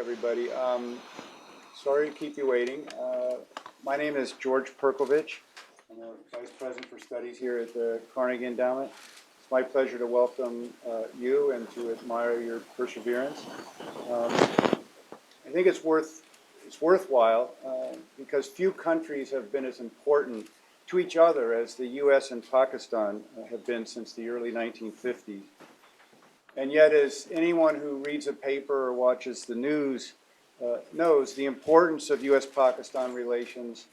everybody. Sorry to keep you waiting. My name is George Perkovich. I'm a Vice President for Studies here at the Carnegie Endowment. It's my pleasure to welcome you and to admire your perseverance. I think it's worthwhile because few countries have been as important to each other as the U.S. and Pakistan have been since the early 1950s. And yet, as anyone who reads a paper or watches the news knows, the importance of U.S.-Pakistan relations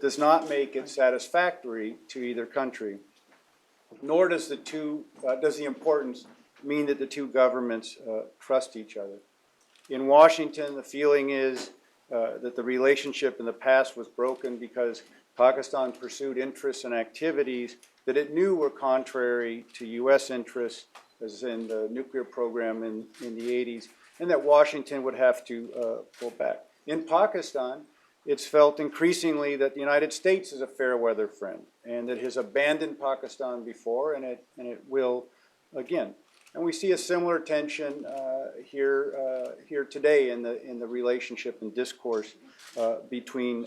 does not make it satisfactory to either country, nor does the importance mean that the two governments trust each other. In Washington, the feeling is that the relationship in the past was broken because Pakistan pursued interests and activities that it knew were contrary to U.S. interests, as in the nuclear program in the 80s, and that Washington would have to pull back. In Pakistan, it's felt increasingly that the United States is a fair weather friend, and that it has abandoned Pakistan before, and it will again. And we see a similar tension here today in the relationship and discourse between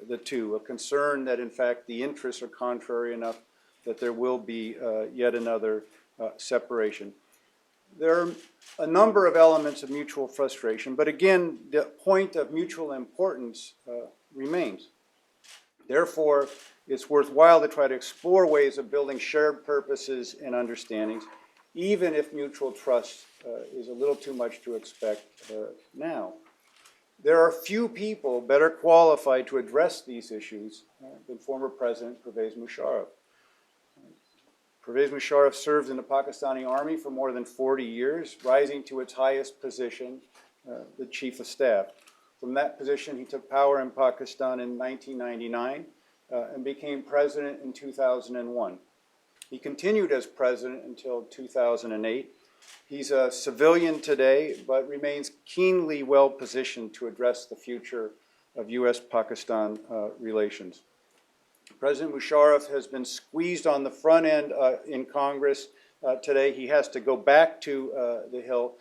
the two, a concern that in fact the interests are contrary enough that there will be yet another separation. There are a number of elements of mutual frustration, but again, the point of mutual importance remains. Therefore, it's worthwhile to try to explore ways of building shared purposes and understandings, even if mutual trust is a little too much to expect now. There are few people better qualified to address these issues than former President Pervez Musharraf. Pervez Musharraf served in the Pakistani army for more than 40 years, rising to its highest position, the Chief of Staff. From that position, he took power in Pakistan in 1999 and became president in 2001. He continued as president until 2008. He's a civilian today, but remains keenly well-positioned to address the future of U.S.-Pakistan relations. President Musharraf has been squeezed on the front end in Congress today. He has to go back to the Hill,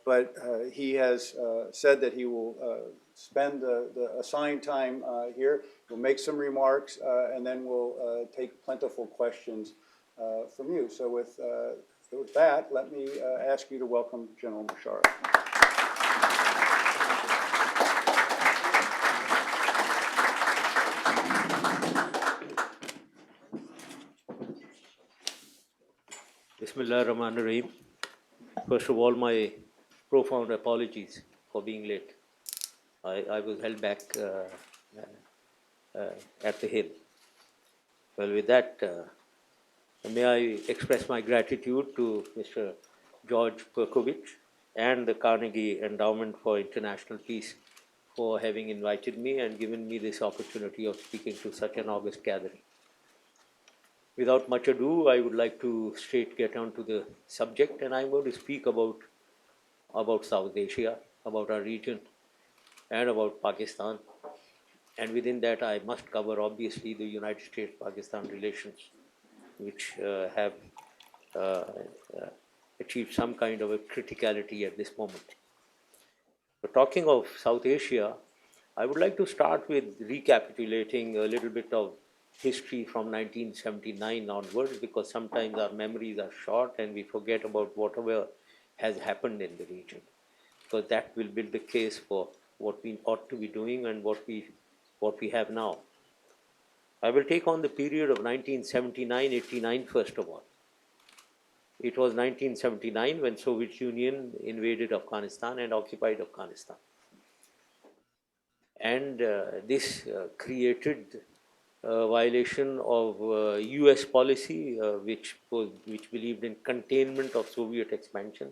but he has said that he will spend the assigned time here. We'll make some remarks, and then we'll take plentiful questions from you. So with that, let me ask you to welcome General Musharraf. Bismillah ar-Rahman ar-Rahim. First of all, my profound apologies for being late. I was held back at the Hill. Well, with that, may I express my gratitude to Mr. George Perkovich and the Carnegie Endowment for International Peace for having invited me and given me this opportunity of speaking to such an august gathering. Without much ado, I would like to get on to the subject, and I'm going to speak about South Asia, about our region, and about Pakistan. And within that, I must cover, obviously, the United States-Pakistan relations, which have achieved some kind of a criticality at this moment. But talking of South Asia, I would like to start with recapitulating a little bit of history from 1979 onwards, because sometimes our memories are short and we forget about whatever has happened in the region, because that will build the case for what we ought to be doing and what we have now. I will take on the period of 1979-89 first of all. It was 1979 when Soviet Union invaded Afghanistan and occupied Afghanistan. And this created a violation of US policy, which believed in containment of Soviet expansion,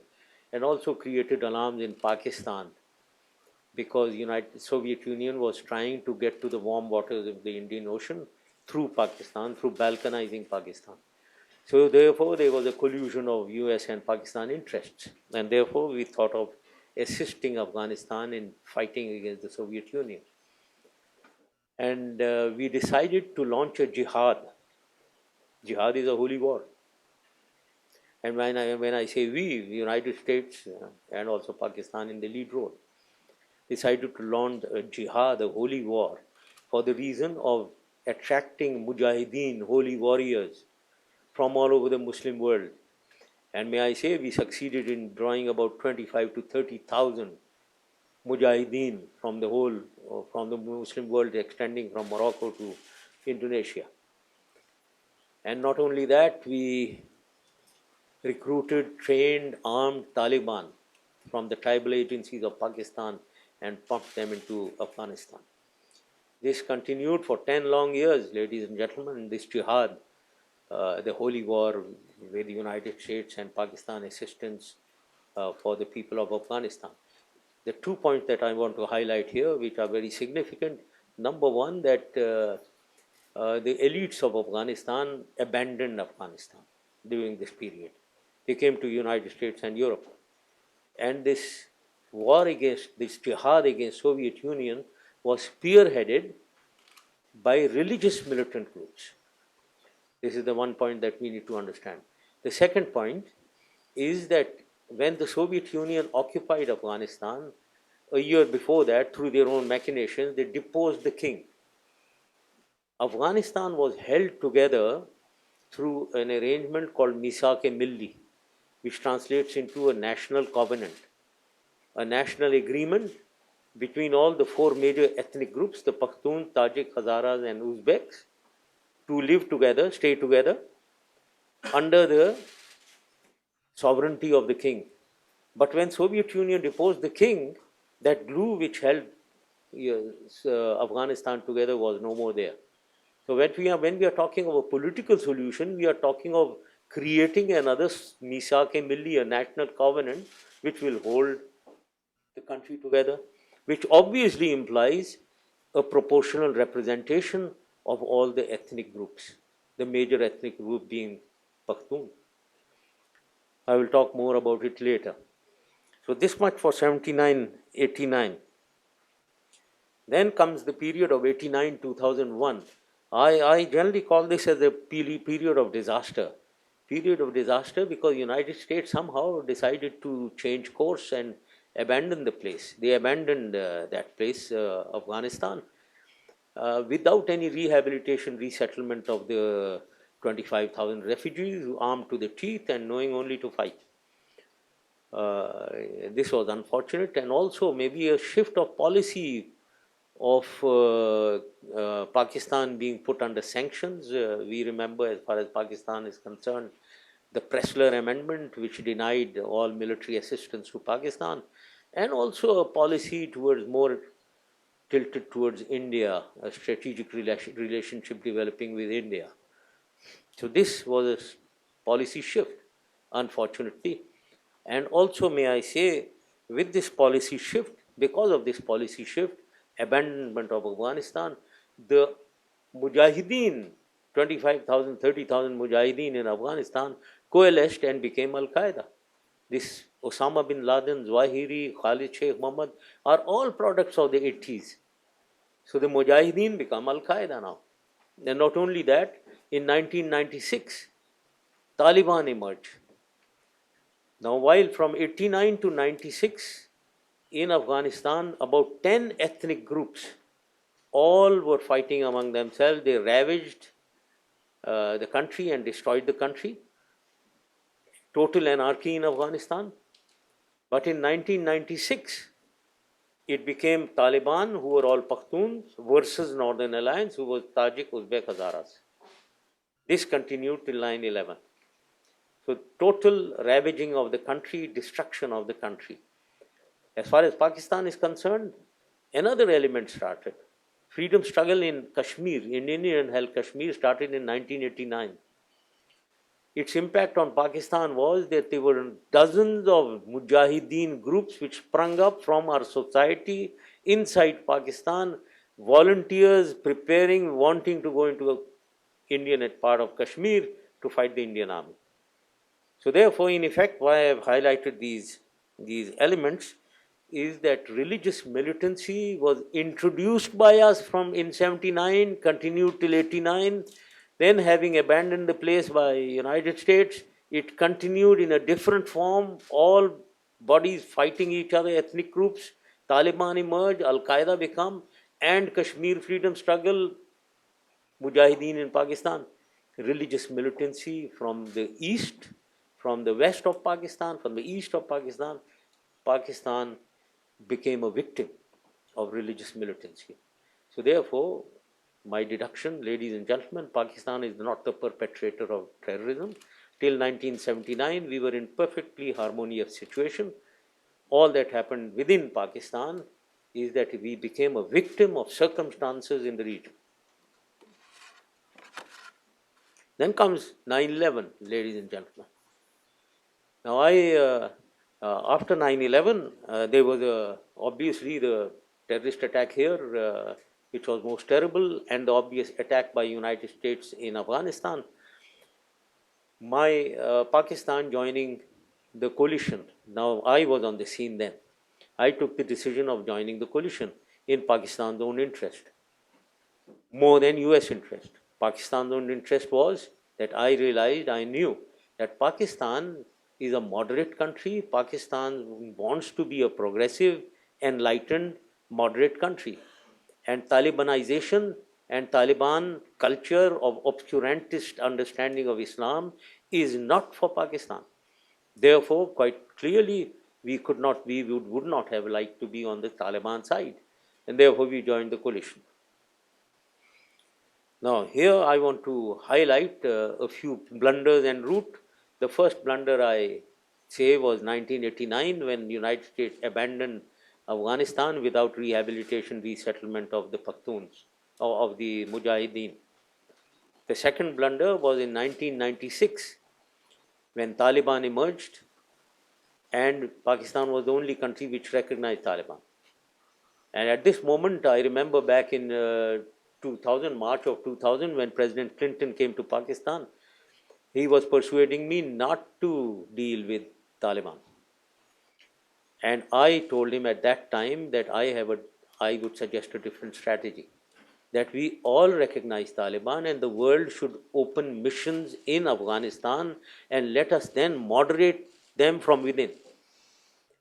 and also created alarms in Pakistan, because Soviet Union was trying to get to the warm waters of the Indian Ocean through Pakistan, through balkanizing Pakistan. So therefore, there was a collusion of US and Pakistan interests, and therefore we thought of assisting Afghanistan in fighting against the Soviet Union. And we decided to launch a jihad. Jihad is a holy war. And when I say we, the United States and also Pakistan in the lead role. decided to launch a jihad, a holy war, for the reason of attracting mujahideen, holy warriors, from all over the Muslim world. And may I say, we succeeded in drawing about 25 to 30,000 mujahideen from the whole, from the Muslim world, extending from Morocco to Indonesia. And not only that, we recruited, trained, armed Taliban from the tribal agencies of Pakistan and pumped them into Afghanistan. This continued for 10 long years, ladies and gentlemen, this jihad, the holy war with the United States and Pakistan assistance for the people of Afghanistan. The 2 points that I want to highlight here, which are very significant. Number one, that the elites of Afghanistan abandoned Afghanistan during this period. They came to United States and Europe. And this war against, this jihad against Soviet Union was spearheaded by religious militant groups. This is the one point that we need to understand. The second point is that when the Soviet Union occupied Afghanistan, a year before that, through their own machinations, they deposed the king. Afghanistan was held together through an arrangement called Misaq-e-Milli, which translates into a national covenant, a national agreement between all the four major ethnic groups, the Pashtun, Tajik, Hazaras, and Uzbeks, to live together, stay together, under the sovereignty of the king. But when Soviet Union deposed the king, that glue which held Afghanistan together was no more there. So when we are talking of a political solution, we are talking of creating another Misaq-e-Milli, a national covenant, which will hold the country together, which obviously implies a proportional representation of all the ethnic groups, the major ethnic group being Pashtun. I will talk more about it later. So this much for 79, 89. Then comes the period of 89, 2001. I generally call this as a period of disaster. Period of disaster because the United States somehow decided to change course and abandon the place. They abandoned that place, Afghanistan, without any rehabilitation, resettlement of the 25,000 refugees armed to the teeth and knowing only to fight. This was unfortunate, and also maybe a shift of policy of Pakistan being put under sanctions. We remember, as far as Pakistan is concerned, the Pressler Amendment, which denied all military assistance to Pakistan, and also a policy towards more tilted towards India, a strategic relationship developing with India. So this was a policy shift, unfortunately. And also, may I say, with this policy shift, because of this policy shift, abandonment of Afghanistan, the Mujahideen, 25,000, 30,000 Mujahideen in Afghanistan coalesced and became Al-Qaeda. This Osama bin Laden, Zawahiri, Khalid Sheikh Mohammed are all products of the 80s. So the Mujahideen become Al-Qaeda now. And not only that, in 1996, Taliban emerged. Now, while from 89 to 96, in Afghanistan, about 10 ethnic groups, all were fighting among themselves. They ravaged the country and destroyed the country. Total anarchy in Afghanistan. But in 1996, it became Taliban, who were all Pakhtuns, versus Northern Alliance, who was Tajik, Uzbek, Hazaras. This continued till 9/11. So total ravaging of the country, destruction of the country. As far as Pakistan is concerned, another element started. Freedom struggle in Kashmir, in Indian-held Kashmir, started in 1989. Its impact on Pakistan was that there were dozens of Mujahideen groups which sprung up from our society inside Pakistan, volunteers preparing, wanting to go into an Indian part of Kashmir to fight the Indian army. So therefore, in effect, why I have highlighted these elements is that religious militancy was introduced by us from in 79, continued till 89. Then, having abandoned the place by United States, it continued in a different form, all bodies fighting each other, ethnic groups, Taliban emerged, Al-Qaeda become, and Kashmir freedom struggle, Mujahideen in Pakistan, religious militancy from the east, from the west of Pakistan, from the east of Pakistan. Pakistan became a victim of religious militancy. So therefore, my deduction, ladies and gentlemen, Pakistan is not the perpetrator of terrorism. Till 1979, we were in perfectly harmonious situation. All that happened within Pakistan is that we became a victim of circumstances in the region. Then comes 9/11, ladies and gentlemen. Now, after 9/11, there was obviously the terrorist attack here, which was most terrible, and the obvious attack by United States in Afghanistan. My Pakistan joining the coalition. Now, I was on the scene then. I took the decision of joining the coalition in Pakistan's own interest, more than US interest. Pakistan's own interest was that I realized, I knew that Pakistan is a moderate country. Pakistan wants to be a progressive, enlightened, moderate country. And Talibanization and Taliban culture of obscurantist understanding of Islam is not for Pakistan. Therefore, quite clearly, we would not have liked to be on the Taliban side. And therefore, we joined the coalition. Now, here I want to highlight a few blunders en route. The first blunder I say was 1989, when the United States abandoned Afghanistan without rehabilitation, resettlement of the Pakhtuns, or of the Mujahideen. The second blunder was in 1996, when Taliban emerged, and Pakistan was the only country which recognized Taliban. And at this moment, I remember back in 2000, March of 2000, when President Clinton came to Pakistan, he was persuading me not to deal with Taliban. And I told him at that time that I would suggest a different strategy. That we all recognize Taliban and the world should open missions in Afghanistan and let us then moderate them from within.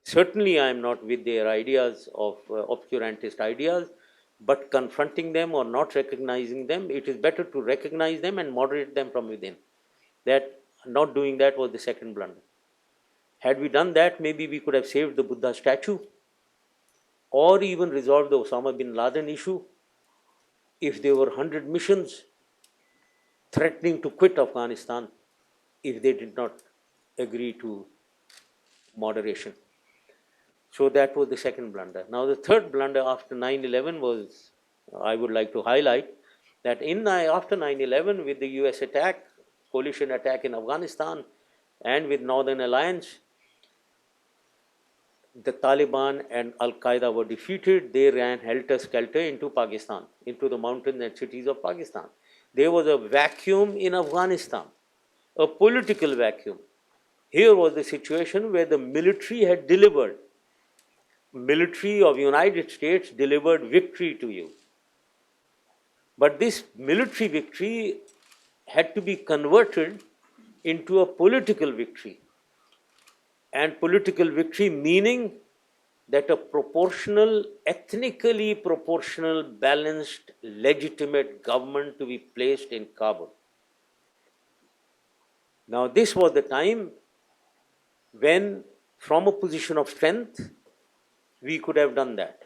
Certainly, I am not with their ideas of obscurantist ideas, but confronting them or not recognizing them, it is better to recognize them and moderate them from within. That not doing that was the second blunder. Had we done that, maybe we could have saved the Buddha statue, or even resolved the Osama bin Laden issue. If there were 100 missions threatening to quit Afghanistan if they did not agree to moderation. So that was the second blunder. Now, the third blunder after 9/11 was, I would like to highlight that after 9/11, with the US attack, coalition attack in Afghanistan, and with Northern Alliance, the Taliban and Al-Qaeda were defeated. They ran helter-skelter into Pakistan, into the mountains and cities of Pakistan. There was a vacuum in Afghanistan, a political vacuum. Here was the situation where the military had delivered. Military of United States delivered victory to you. But this military victory had to be converted into a political victory. And political victory meaning that a proportional, ethnically proportional, balanced, legitimate government to be placed in Kabul. Now, this was the time when, from a position of strength, we could have done that.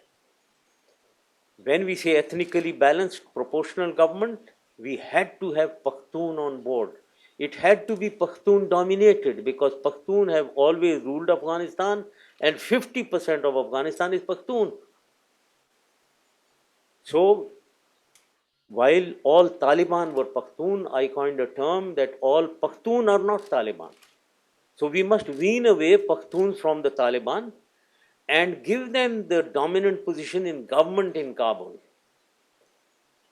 When we say ethnically balanced, proportional government, we had to have Pakhtun on board. It had to be Pakhtun dominated, because Pakhtun have always ruled Afghanistan, and 50% of Afghanistan is Pakhtun. So, while all Taliban were Pakhtun, I coined a term that all Pakhtun are not Taliban. So we must wean away Pakhtuns from the Taliban and give them the dominant position in government in Kabul.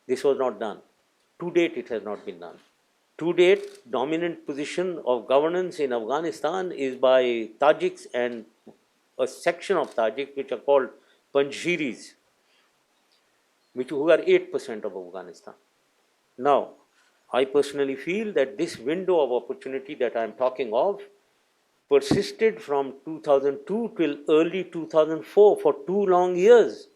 This was not done. To date, it has not been done. To date, dominant position of governance in Afghanistan is by Tajiks and a section of Tajiks which are called Panjshiris, who are 8% of Afghanistan. Now, I personally feel that this window of opportunity that I am talking of persisted from 2002 till early 2004 for 2 long years.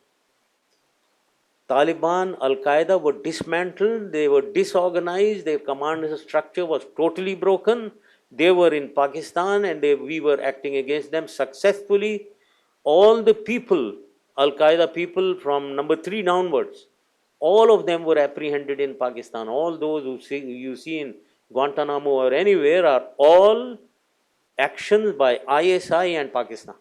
Taliban, Al-Qaeda were dismantled, they were disorganized, their command structure was totally broken. They were in Pakistan and we were acting against them successfully. All the people, Al-Qaeda people from number 3 downwards, all of them were apprehended in Pakistan. All those you see in Guantanamo or anywhere are all actions by ISI and Pakistan.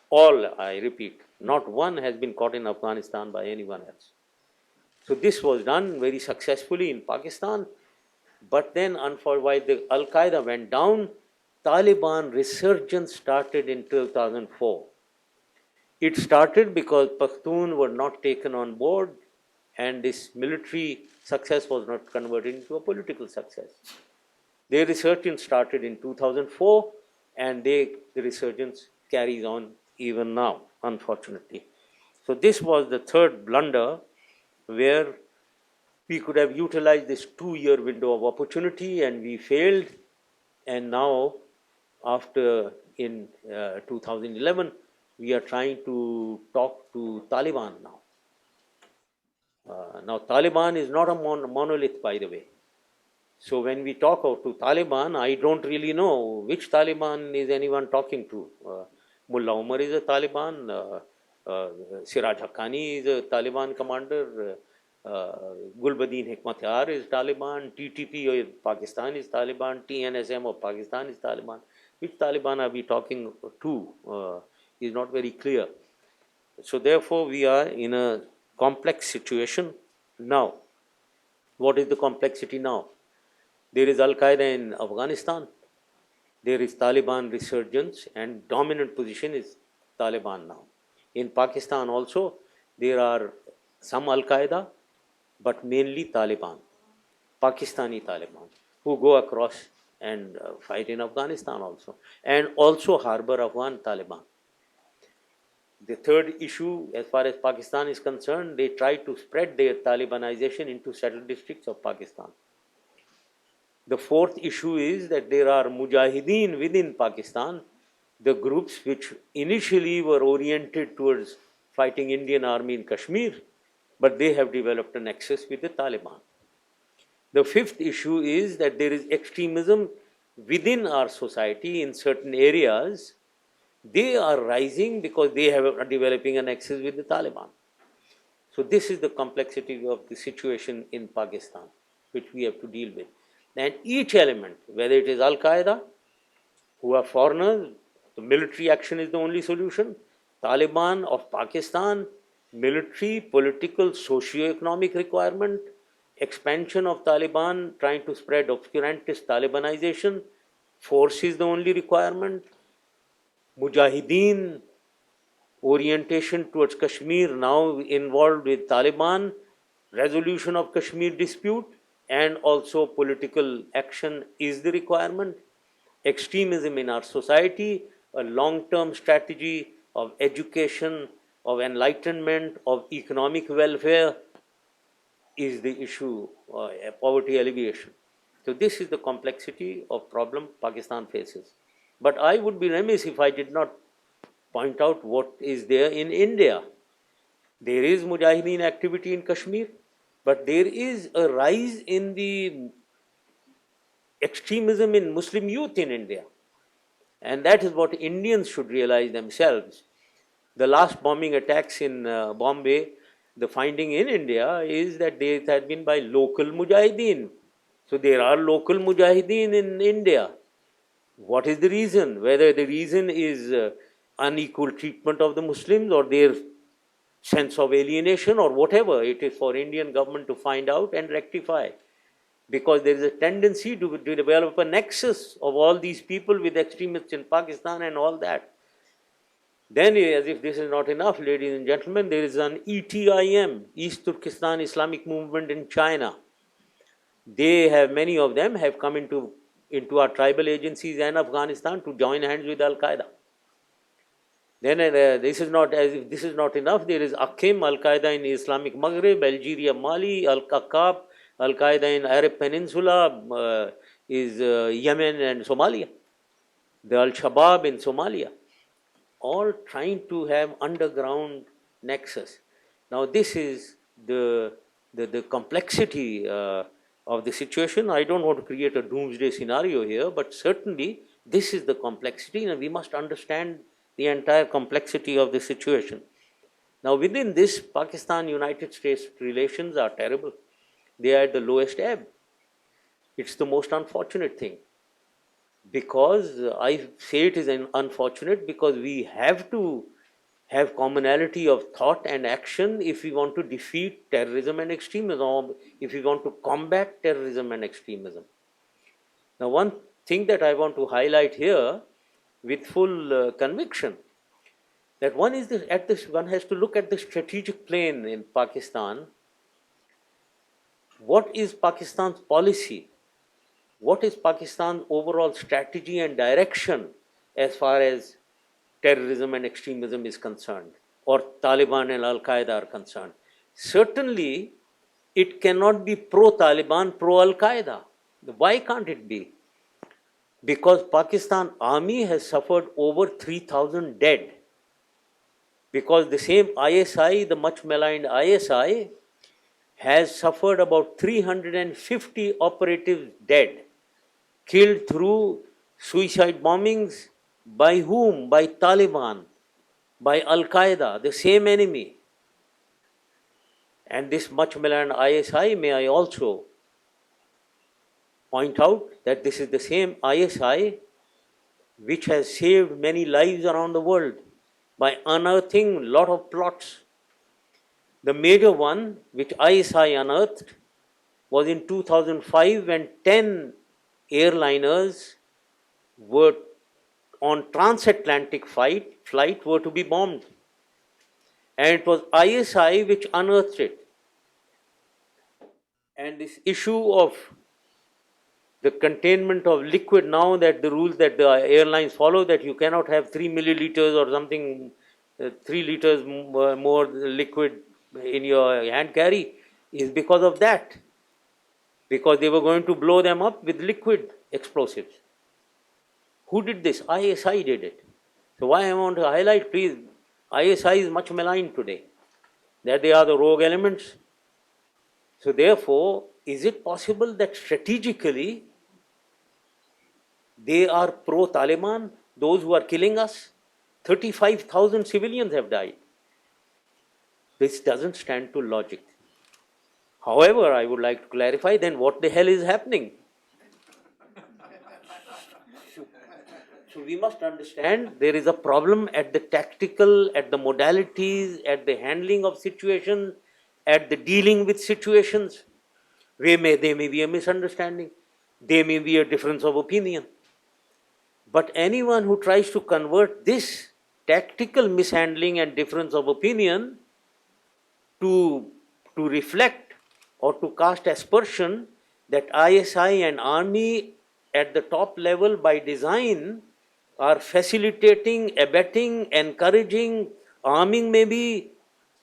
All, I repeat, not one has been caught in Afghanistan by anyone else. So this was done very successfully in Pakistan. But then, unfortunately, the Al-Qaeda went down. Taliban resurgence started in 2004. It started because Pashtun were not taken on board, and this military success was not converted into a political success. Their resurgence started in 2004, and the resurgence carries on even now, unfortunately. So this was the third blunder where we could have utilized this 2-year window of opportunity and we failed. And now, after in 2011, we are trying to talk to Taliban now. Now, Taliban is not a monolith, by the way. So when we talk to Taliban, I don't really know which Taliban is anyone talking to. Mullah Umar is a Taliban, Siraj Haqqani is a Taliban commander, Gulbuddin Hekmatyar is Taliban, TTP of Pakistan is Taliban, TNSM of Pakistan is Taliban. Which Taliban are we talking to is not very clear. So therefore we are in a complex situation now. What is the complexity now? There is Al-Qaeda in Afghanistan, there is Taliban resurgence, and dominant position is Taliban now. In Pakistan also, there are some Al-Qaeda, but mainly Taliban, Pakistani Taliban, who go across and fight in Afghanistan also, and also harbor Afghan Taliban. The third issue, as far as Pakistan is concerned, they try to spread their Talibanization into settled districts of Pakistan. The fourth issue is that there are mujahideen within Pakistan, the groups which initially were oriented towards fighting Indian army in Kashmir, but they have developed a nexus with the Taliban. The fifth issue is that there is extremism within our society in certain areas. They are rising because they are developing a nexus with the Taliban. So this is the complexity of the situation in Pakistan, which we have to deal with. And each element, whether it is Al-Qaeda, who are foreigners, the military action is the only solution. Taliban of Pakistan, military, political, socio-economic requirement, expansion of Taliban, trying to spread obscurantist Talibanization, force is the only requirement. Mujahideen, orientation towards Kashmir, now involved with Taliban, resolution of Kashmir dispute, and also political action is the requirement. Extremism in our society, a long-term strategy of education, of enlightenment, of economic welfare is the issue, poverty alleviation. So this is the complexity of problem Pakistan faces. But I would be remiss if I did not point out what is there in India. There is Mujahideen activity in Kashmir, but there is a rise in the extremism in Muslim youth in India. And that is what Indians should realize themselves. The last bombing attacks in Bombay, the finding in India is that they had been by local Mujahideen. So there are local Mujahideen in India. What is the reason? Whether the reason is unequal treatment of the Muslims or their sense of alienation or whatever, it is for Indian government to find out and rectify. Because there is a tendency to develop a nexus of all these people with extremists in Pakistan and all that. Then, as if this is not enough, ladies and gentlemen, there is an ETIM, East Turkestan Islamic Movement in China. They have, many of them have come into our tribal agencies and Afghanistan to join hands with Al-Qaeda. Then this is not, as if this is not enough, there is Akim, Al-Qaeda in Islamic Maghreb, Algeria, Mali, Al-Qaqqab, Al-Qaeda in Arab Peninsula, is Yemen and Somalia. the Al-Shabaab in Somalia, all trying to have underground nexus. Now this is the complexity of the situation. I don't want to create a doomsday scenario here, but certainly this is the complexity, and we must understand the entire complexity of the situation. Now within this, Pakistan-United States relations are terrible. They are at the lowest ebb. It's the most unfortunate thing, because I say it is unfortunate because we have to have commonality of thought and action if we want to defeat terrorism and extremism, or if we want to combat terrorism and extremism. Now, one thing that I want to highlight here with full conviction, that one is this, one has to look at the strategic plane in Pakistan. What is Pakistan's policy? What is Pakistan's overall strategy and direction as far as terrorism and extremism is concerned, or Taliban and Al Qaeda are concerned? Certainly, it cannot be pro Taliban, pro Al Qaeda. Why can't it be? Because Pakistan army has suffered over 3,000 dead. Because the same ISI, the much maligned ISI, has suffered about 350 operatives dead, killed through suicide bombings. By whom? By Taliban, by Al Qaeda, the same enemy. And this much maligned ISI, may I also point out that this is the same ISI which has saved many lives around the world by unearthing a lot of plots. The major one which ISI unearthed was in 2005, when 10 airliners were on transatlantic flight were to be bombed. And it was ISI which unearthed it. And this issue of the containment of liquid, now that the rules that the airlines follow, that you cannot have 3 milliliters or something, 3 liters more liquid in your hand carry, is because of that. Because they were going to blow them up with liquid explosives. Who did this? ISI did it. So why I want to highlight, please, ISI is much maligned today, that they are the rogue elements. So therefore, is it possible that strategically they are pro-Taliban, those who are killing us? 35,000 civilians have died. This doesn't stand to logic. However, I would like to clarify, then what the hell is happening? So we must understand there is a problem at the tactical, at the modalities, at the handling of situations, at the dealing with situations. There may be a misunderstanding, there may be a difference of opinion. But anyone who tries to convert this tactical mishandling and difference of opinion to reflect or to cast aspersion that ISI and army at the top level by design are facilitating, abetting, encouraging, arming maybe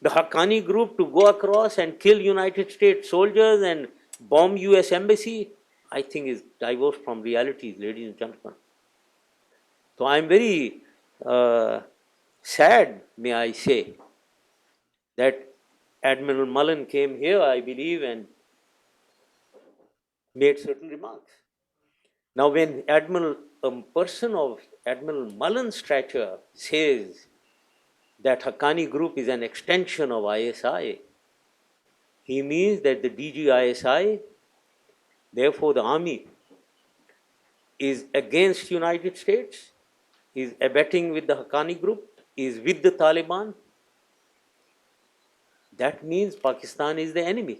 the Haqqani group to go across and kill United States soldiers and bomb US embassy, I think is divorced from realities, ladies and gentlemen. So I'm very sad, may I say, that Admiral Mullen came here, I believe, and made certain remarks. Now, when a person of Admiral Mullen's stature says that Haqqani group is an extension of ISI, he means that the DGISI, therefore the army, is against United States, is abetting with the Haqqani group, is with the Taliban. That means Pakistan is the enemy.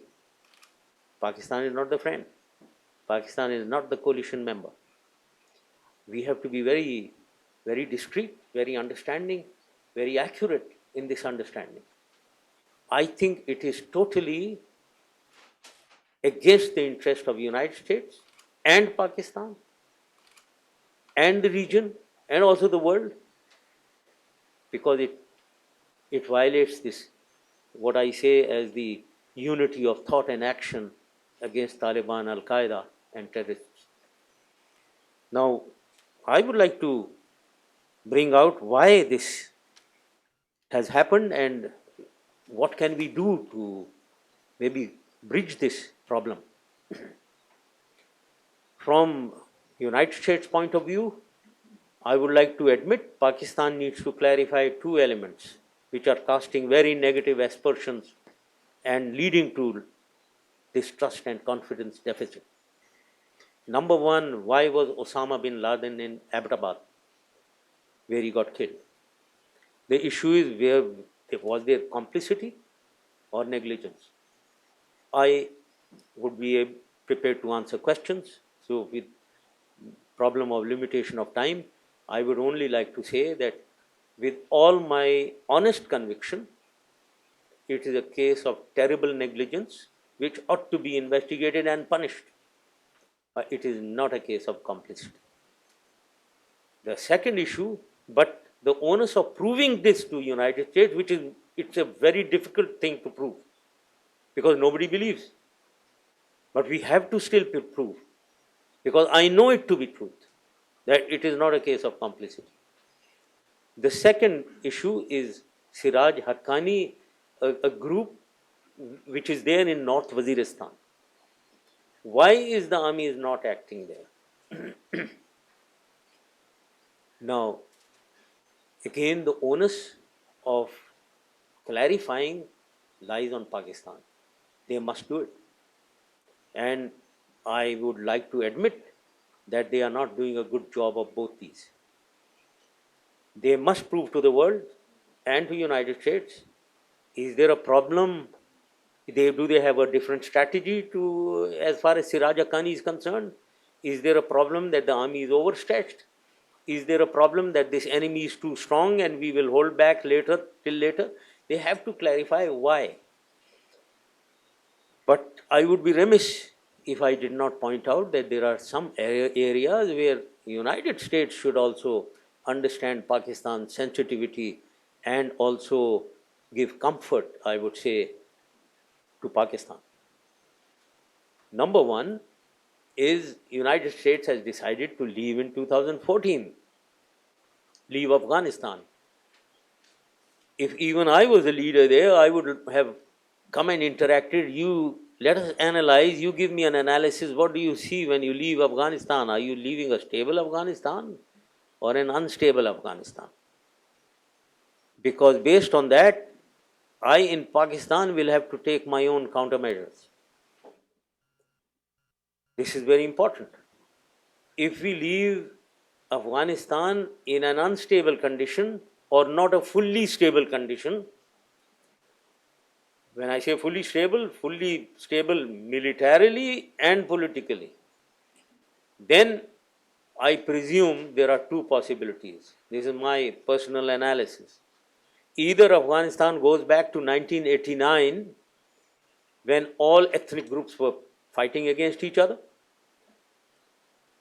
Pakistan is not the friend. Pakistan is not the coalition member. We have to be very, very discreet, very understanding, very accurate in this understanding. I think it is totally against the interest of the United States and Pakistan and the region and also the world, because it violates this, what I say as the unity of thought and action against Taliban, Al Qaeda, and terrorists. Now, I would like to bring out why this has happened and what can we do to maybe bridge this problem. From United States point of view, I would like to admit Pakistan needs to clarify two elements which are casting very negative aspersions and leading to this trust and confidence deficit. Number one, why was Osama bin Laden in Abbottabad, where he got killed? The issue is was there complicity or negligence? I would be prepared to answer questions. So, with problem of limitation of time, I would only like to say that with all my honest conviction, it is a case of terrible negligence which ought to be investigated and punished. It is not a case of complicity. The second issue, but the onus of proving this to United States, which is it's a very difficult thing to prove because nobody believes. But we have to still prove because I know it to be truth that it is not a case of complicity. The second issue is Siraj Haqqani, a group which is there in North Waziristan. Why is the army is not acting there? Now, again, the onus of clarifying lies on Pakistan. They must do it. And I would like to admit that they are not doing a good job of both these. They must prove to the world and to United States, is there a problem? Do they have a different strategy to, as far as Siraj Haqqani is concerned? Is there a problem that the army is overstretched? Is there a problem that this enemy is too strong and we will hold back later till later? They have to clarify why. But I would be remiss if I did not point out that there are some areas where United States should also understand Pakistan's sensitivity and also give comfort, I would say, to Pakistan. Number one is United States has decided to leave in 2014, leave Afghanistan. If even I was a leader there, I would have come and interacted. You let us analyze, you give me an analysis. What do you see when you leave Afghanistan? Are you leaving a stable Afghanistan or an unstable Afghanistan? Because based on that, I in Pakistan will have to take my own countermeasures. This is very important. If we leave Afghanistan in an unstable condition or not a fully stable condition, when I say fully stable militarily and politically, then I presume there are two possibilities. This is my personal analysis. Either Afghanistan goes back to 1989 when all ethnic groups were fighting against each other,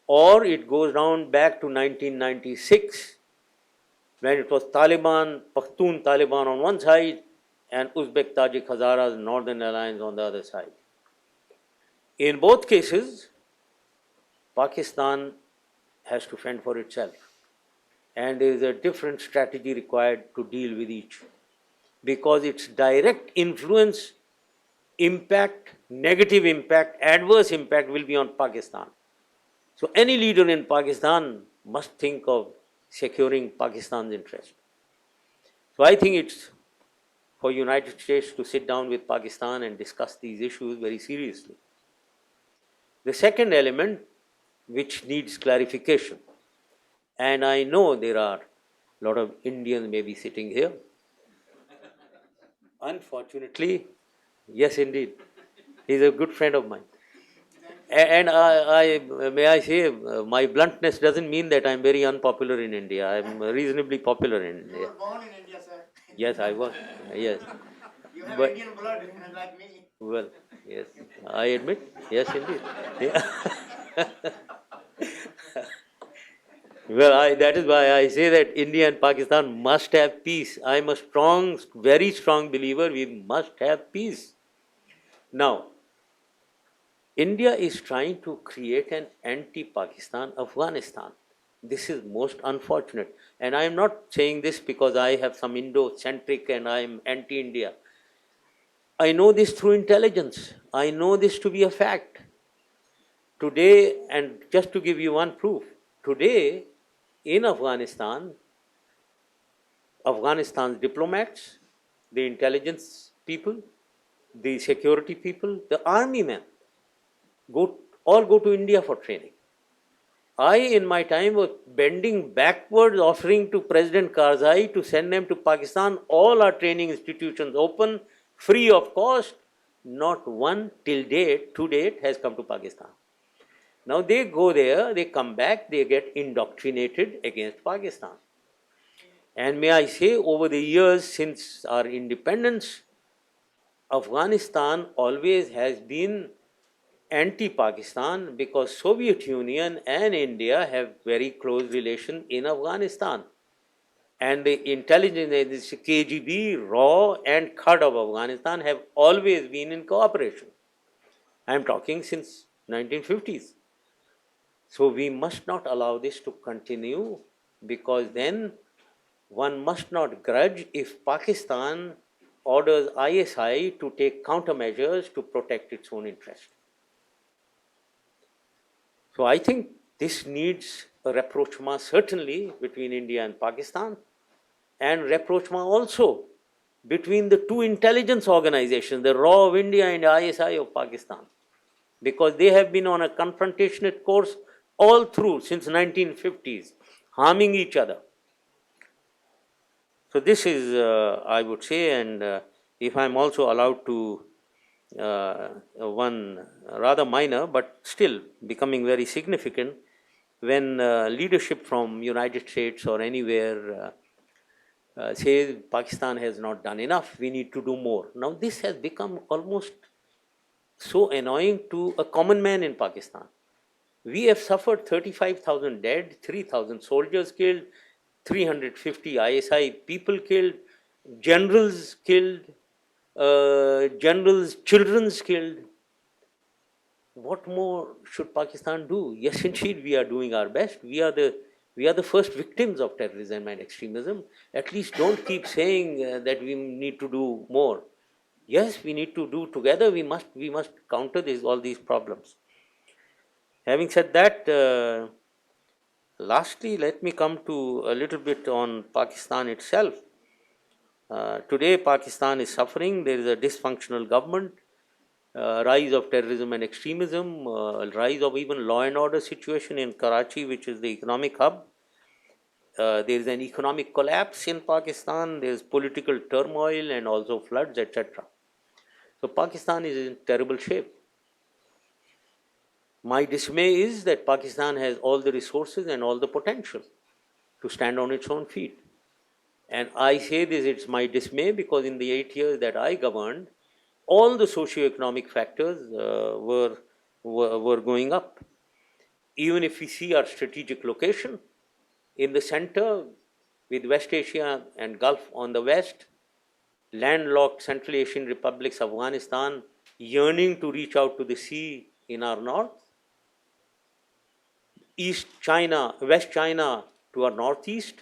or it goes down back to 1996 when it was Taliban, Pashtun Taliban on one side and Uzbek Tajik Hazaras Northern Alliance on the other side. In both cases, Pakistan has to fend for itself, and there is a different strategy required to deal with each because its direct influence, impact, negative impact, adverse impact will be on Pakistan. So any leader in Pakistan must think of securing Pakistan's interest. So I think it's for United States to sit down with Pakistan and discuss these issues very seriously. The second element which needs clarification, and I know there are a lot of Indians maybe sitting here. Unfortunately, yes, indeed, he's a good friend of mine. And may I say, my bluntness doesn't mean that I'm very unpopular in India. I'm reasonably popular in India. You were born in India, sir. Yes, I was. Yes. You have But Indian blood, like me. well, yes, I admit. Yes, indeed. Yeah. Well, that is why I say that India and Pakistan must have peace. I'm a strong, very strong believer. We must have peace. Now, India is trying to create an anti-Pakistan Afghanistan. This is most unfortunate. And I am not saying this because I have some Indo-centric and I am anti-India. I know this through intelligence. I know this to be a fact. Today, and just to give you one proof, today in Afghanistan, Afghanistan's diplomats, the intelligence people, the security people, the army men, all go to India for training. I, in my time, was bending backwards, offering to President Karzai to send them to Pakistan. All our training institutions open, free of cost. Not one till date, to date, has come to Pakistan. Now they go there, they come back, they get indoctrinated against Pakistan. And may I say, over the years since our independence, Afghanistan always has been anti-Pakistan because Soviet Union and India have very close relation in Afghanistan. And the intelligence agency KGB, RAW and CUD of Afghanistan have always been in cooperation. I am talking since 1950s. So we must not allow this to continue, because then one must not grudge if Pakistan orders ISI to take countermeasures to protect its own interest. So I think this needs a rapprochement certainly between India and Pakistan, and rapprochement also between the two intelligence organizations, the RAW of India and ISI of Pakistan, because they have been on a confrontationate course all through since 1950s, harming each other. So this is, I would say, and if I'm also allowed to, one rather minor but still becoming very significant, when leadership from United States or anywhere says Pakistan has not done enough, we need to do more. Now this has become almost so annoying to a common man in Pakistan. We have suffered 35,000 dead, 3,000 soldiers killed, 350 ISI people killed, generals killed, generals' children killed. What more should Pakistan do? Yes, indeed, we are doing our best. We are the first victims of terrorism and extremism. At least don't keep saying that we need to do more. Yes, we need to do together. We must counter all these problems. Having said that, lastly, let me come to a little bit on Pakistan itself. Today, Pakistan is suffering. There is a dysfunctional government, rise of terrorism and extremism, rise of even law and order situation in Karachi, which is the economic hub. There is an economic collapse in Pakistan. There is political turmoil and also floods, etc. So Pakistan is in terrible shape. My dismay is that Pakistan has all the resources and all the potential to stand on its own feet. And I say this, it's my dismay, because in the 8 years that I governed, all the socio-economic factors were going up. Even if we see our strategic location in the center, with West Asia and Gulf on the west, landlocked Central Asian republics, Afghanistan yearning to reach out to the sea in our north, East China, West China to our northeast,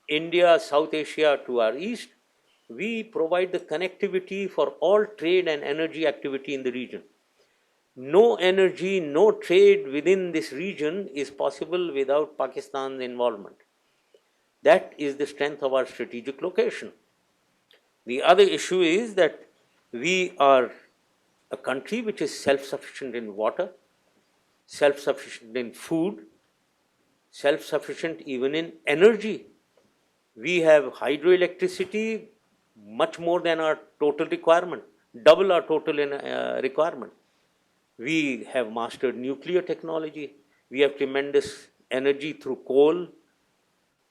India, South Asia to our east. We provide the connectivity for all trade and energy activity in the region. No energy, no trade within this region is possible without Pakistan's involvement. That is the strength of our strategic location. The other issue is that we are a country which is self-sufficient in water, self-sufficient in food, self-sufficient even in energy. We have hydroelectricity much more than our total requirement, double our total requirement. We have mastered nuclear technology. We have tremendous energy through coal,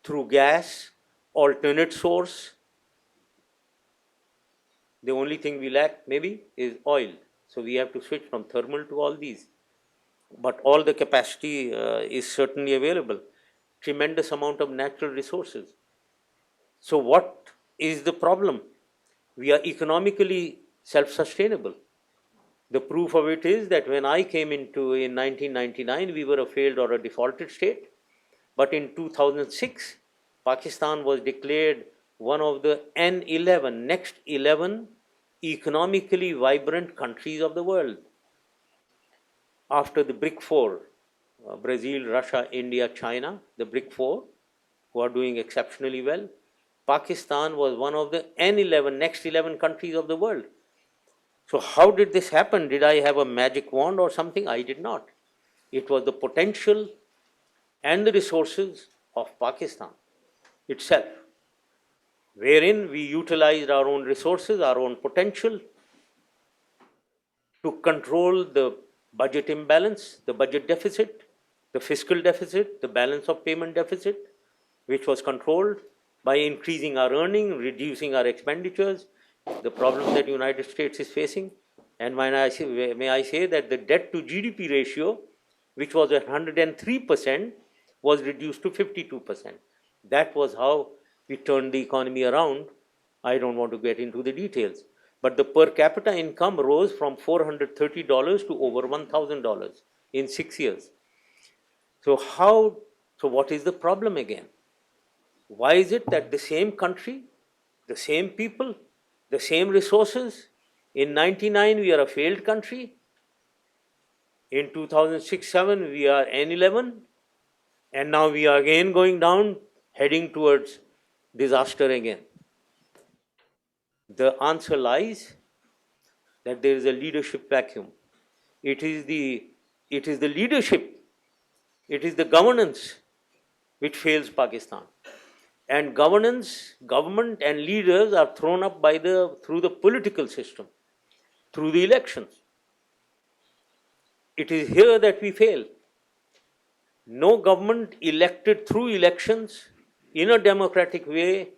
through gas, alternate source. The only thing we lack maybe is oil. So we have to switch from thermal to all these. But all the capacity is certainly available. Tremendous amount of natural resources. So what is the problem? We are economically self-sustainable. The proof of it is that when I came into in 1999, we were a failed or a defaulted state. But in 2006, Pakistan was declared one of the N11, next 11 economically vibrant countries of the world. After the BRIC 4, Brazil, Russia, India, China, the BRIC 4, who are doing exceptionally well, Pakistan was one of the N11, next 11 countries of the world. So, how did this happen? Did I have a magic wand or something? I did not. It was the potential and the resources of Pakistan itself, wherein we utilized our own resources, our own potential to control the budget imbalance, the budget deficit, the fiscal deficit, the balance of payment deficit, which was controlled by increasing our earning, reducing our expenditures, the problem that the United States is facing. And may I say that the debt to GDP ratio, which was at 103%, was reduced to 52%. That was how we turned the economy around. I don't want to get into the details. But the per capita income rose from $430 to over $1,000 in 6 years. So what is the problem again? Why is it that the same country, the same people, the same resources, in 99 we are a failed country, in 2006-7 we are N11, and now we are again going down, heading towards disaster again? The answer lies that there is a leadership vacuum. It is the leadership, it is the governance which fails Pakistan. And government and leaders are thrown up through the political system, through the elections. It is here that we fail. No government elected through elections in a democratic way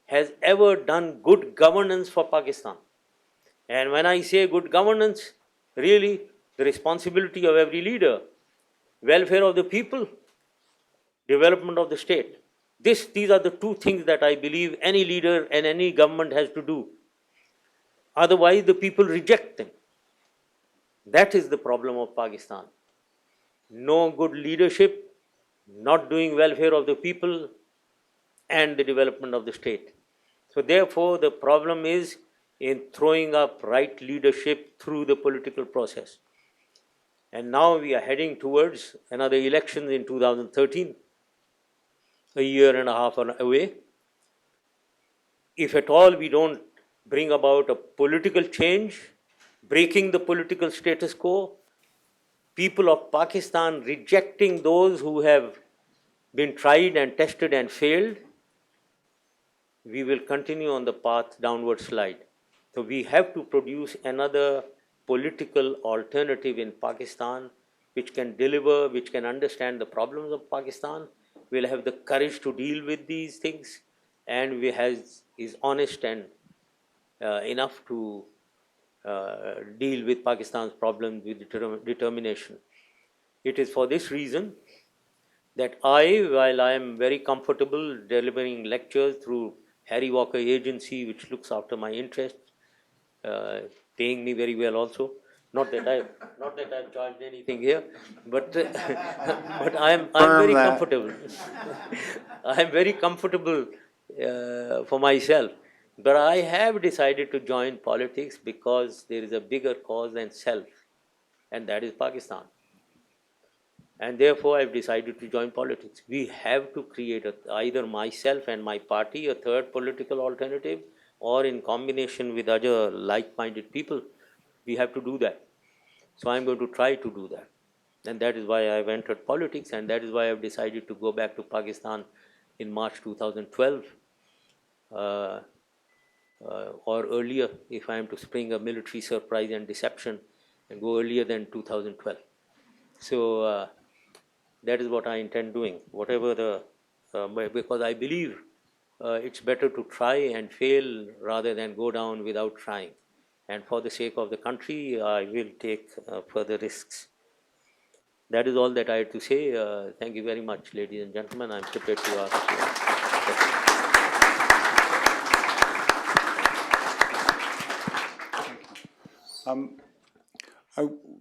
has ever done good governance for Pakistan. And when I say good governance, really the responsibility of every leader, welfare of the people, development of the state. These are the two things that I believe any leader and any government has to do. Otherwise, the people reject them. That is the problem of Pakistan. No good leadership, not doing welfare of the people, and the development of the state. So therefore, the problem is in throwing up right leadership through the political process. And now we are heading towards another elections in 2013, a year and a half away. If at all we don't bring about a political change, breaking the political status quo, people of Pakistan rejecting those who have been tried and tested and failed, we will continue on the path downward slide. So we have to produce another political alternative in Pakistan which can deliver, which can understand the problems of Pakistan, will have the courage to deal with these things, and is honest and enough to deal with Pakistan's problems with determination. It is for this reason that while I am very comfortable delivering lectures through Harry Walker Agency, which looks after my interests, paying me very well also. Not that I've charged anything here, but but I'm very comfortable. I'm very comfortable for myself. But I have decided to join politics because there is a bigger cause than self, and that is Pakistan. And therefore, I've decided to join politics. We have to create either myself and my party a third political alternative, or in combination with other like-minded people, we have to do that. So I'm going to try to do that. And that is why I've entered politics, and that is why I've decided to go back to Pakistan in March 2012, or earlier if I am to spring a military surprise and deception and go earlier than 2012. So that is what I intend doing, whatever because I believe it's better to try and fail rather than go down without trying. And for the sake of the country, I will take further risks. That is all that I had to say. Thank you very much, ladies and gentlemen. I'm prepared to ask you.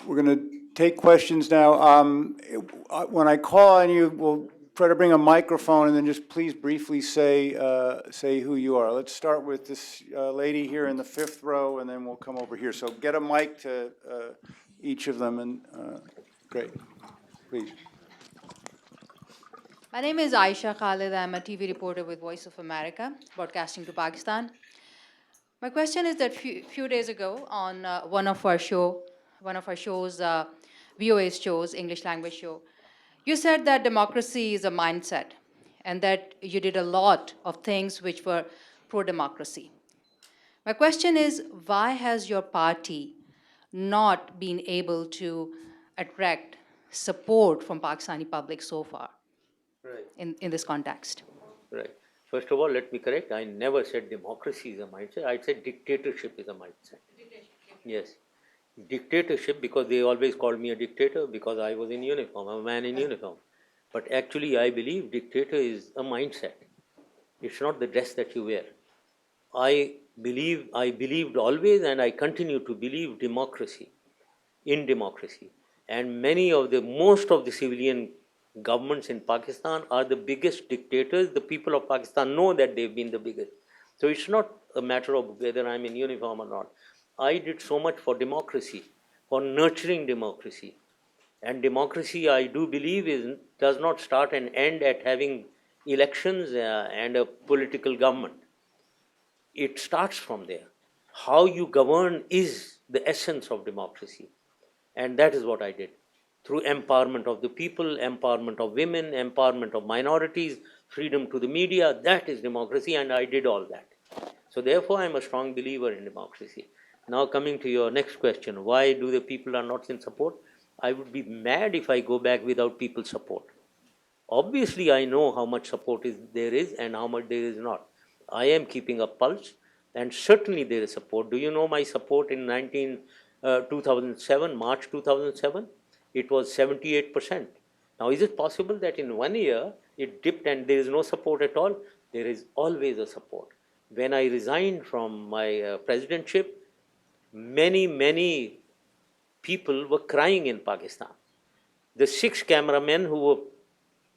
We're going to take questions now. When I call on you, we'll try to bring a microphone and then just please briefly say who you are. Let's start with this lady here in the fifth row, and then we'll come over here. So get a mic to each of them, and great, please. My name is Aisha Khalid. I'm a TV reporter with Voice of America, broadcasting to Pakistan. My question is that few days ago on one of our shows, VOA's shows, English language show, you said that democracy is a mindset and that you did a lot of things which were pro-democracy. My question is, why has your party not been able to attract support from Pakistani public so far Right. in this context? Right. First of all, let me correct. I never said democracy is a mindset. I said dictatorship is a mindset. Yes. Dictatorship, because they always called me a dictator because I was in uniform, I'm a man in uniform. But actually, I believe dictator is a mindset. It's not the dress that you wear. I believed always, and I continue to believe in democracy. And most of the civilian governments in Pakistan are the biggest dictators. The people of Pakistan know that they've been the biggest. So it's not a matter of whether I'm in uniform or not. I did so much for democracy, for nurturing democracy. And democracy, I do believe, does not start and end at having elections and a political government. It starts from there. How you govern is the essence of democracy. And that is what I did. Through empowerment of the people, empowerment of women, empowerment of minorities, freedom to the media, that is democracy, and I did all that. So therefore, I'm a strong believer in democracy. Now coming to your next question, why do the people are not in support? I would be mad if I go back without people's support. Obviously, I know how much support there is and how much there is not. I am keeping a pulse, and certainly there is support. Do you know my support in 2007, March 2007? It was 78%. Now, is it possible that in 1 year it dipped and there is no support at all? There is always a support. When I resigned from my presidentship, many people were crying in Pakistan. The 6 cameramen who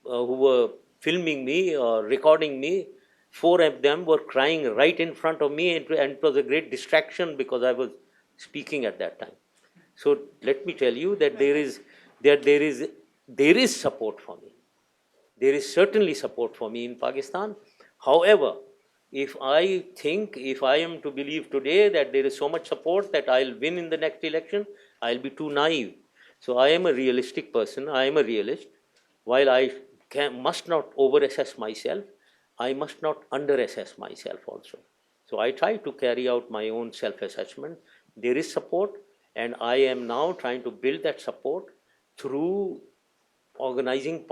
were filming me or recording me, 4 of them were crying right in front of me, and it was a great distraction because I was speaking at that time. So let me tell you that there is support for me. There is certainly support for me in Pakistan. However, if I am to believe today that there is so much support that I'll win in the next election, I'll be too naive. So I am a realistic person. I am a realist. While must not overassess myself, I must not underassess myself also. So I try to carry out my own self-assessment. There is support, and I am now trying to build that support through organizing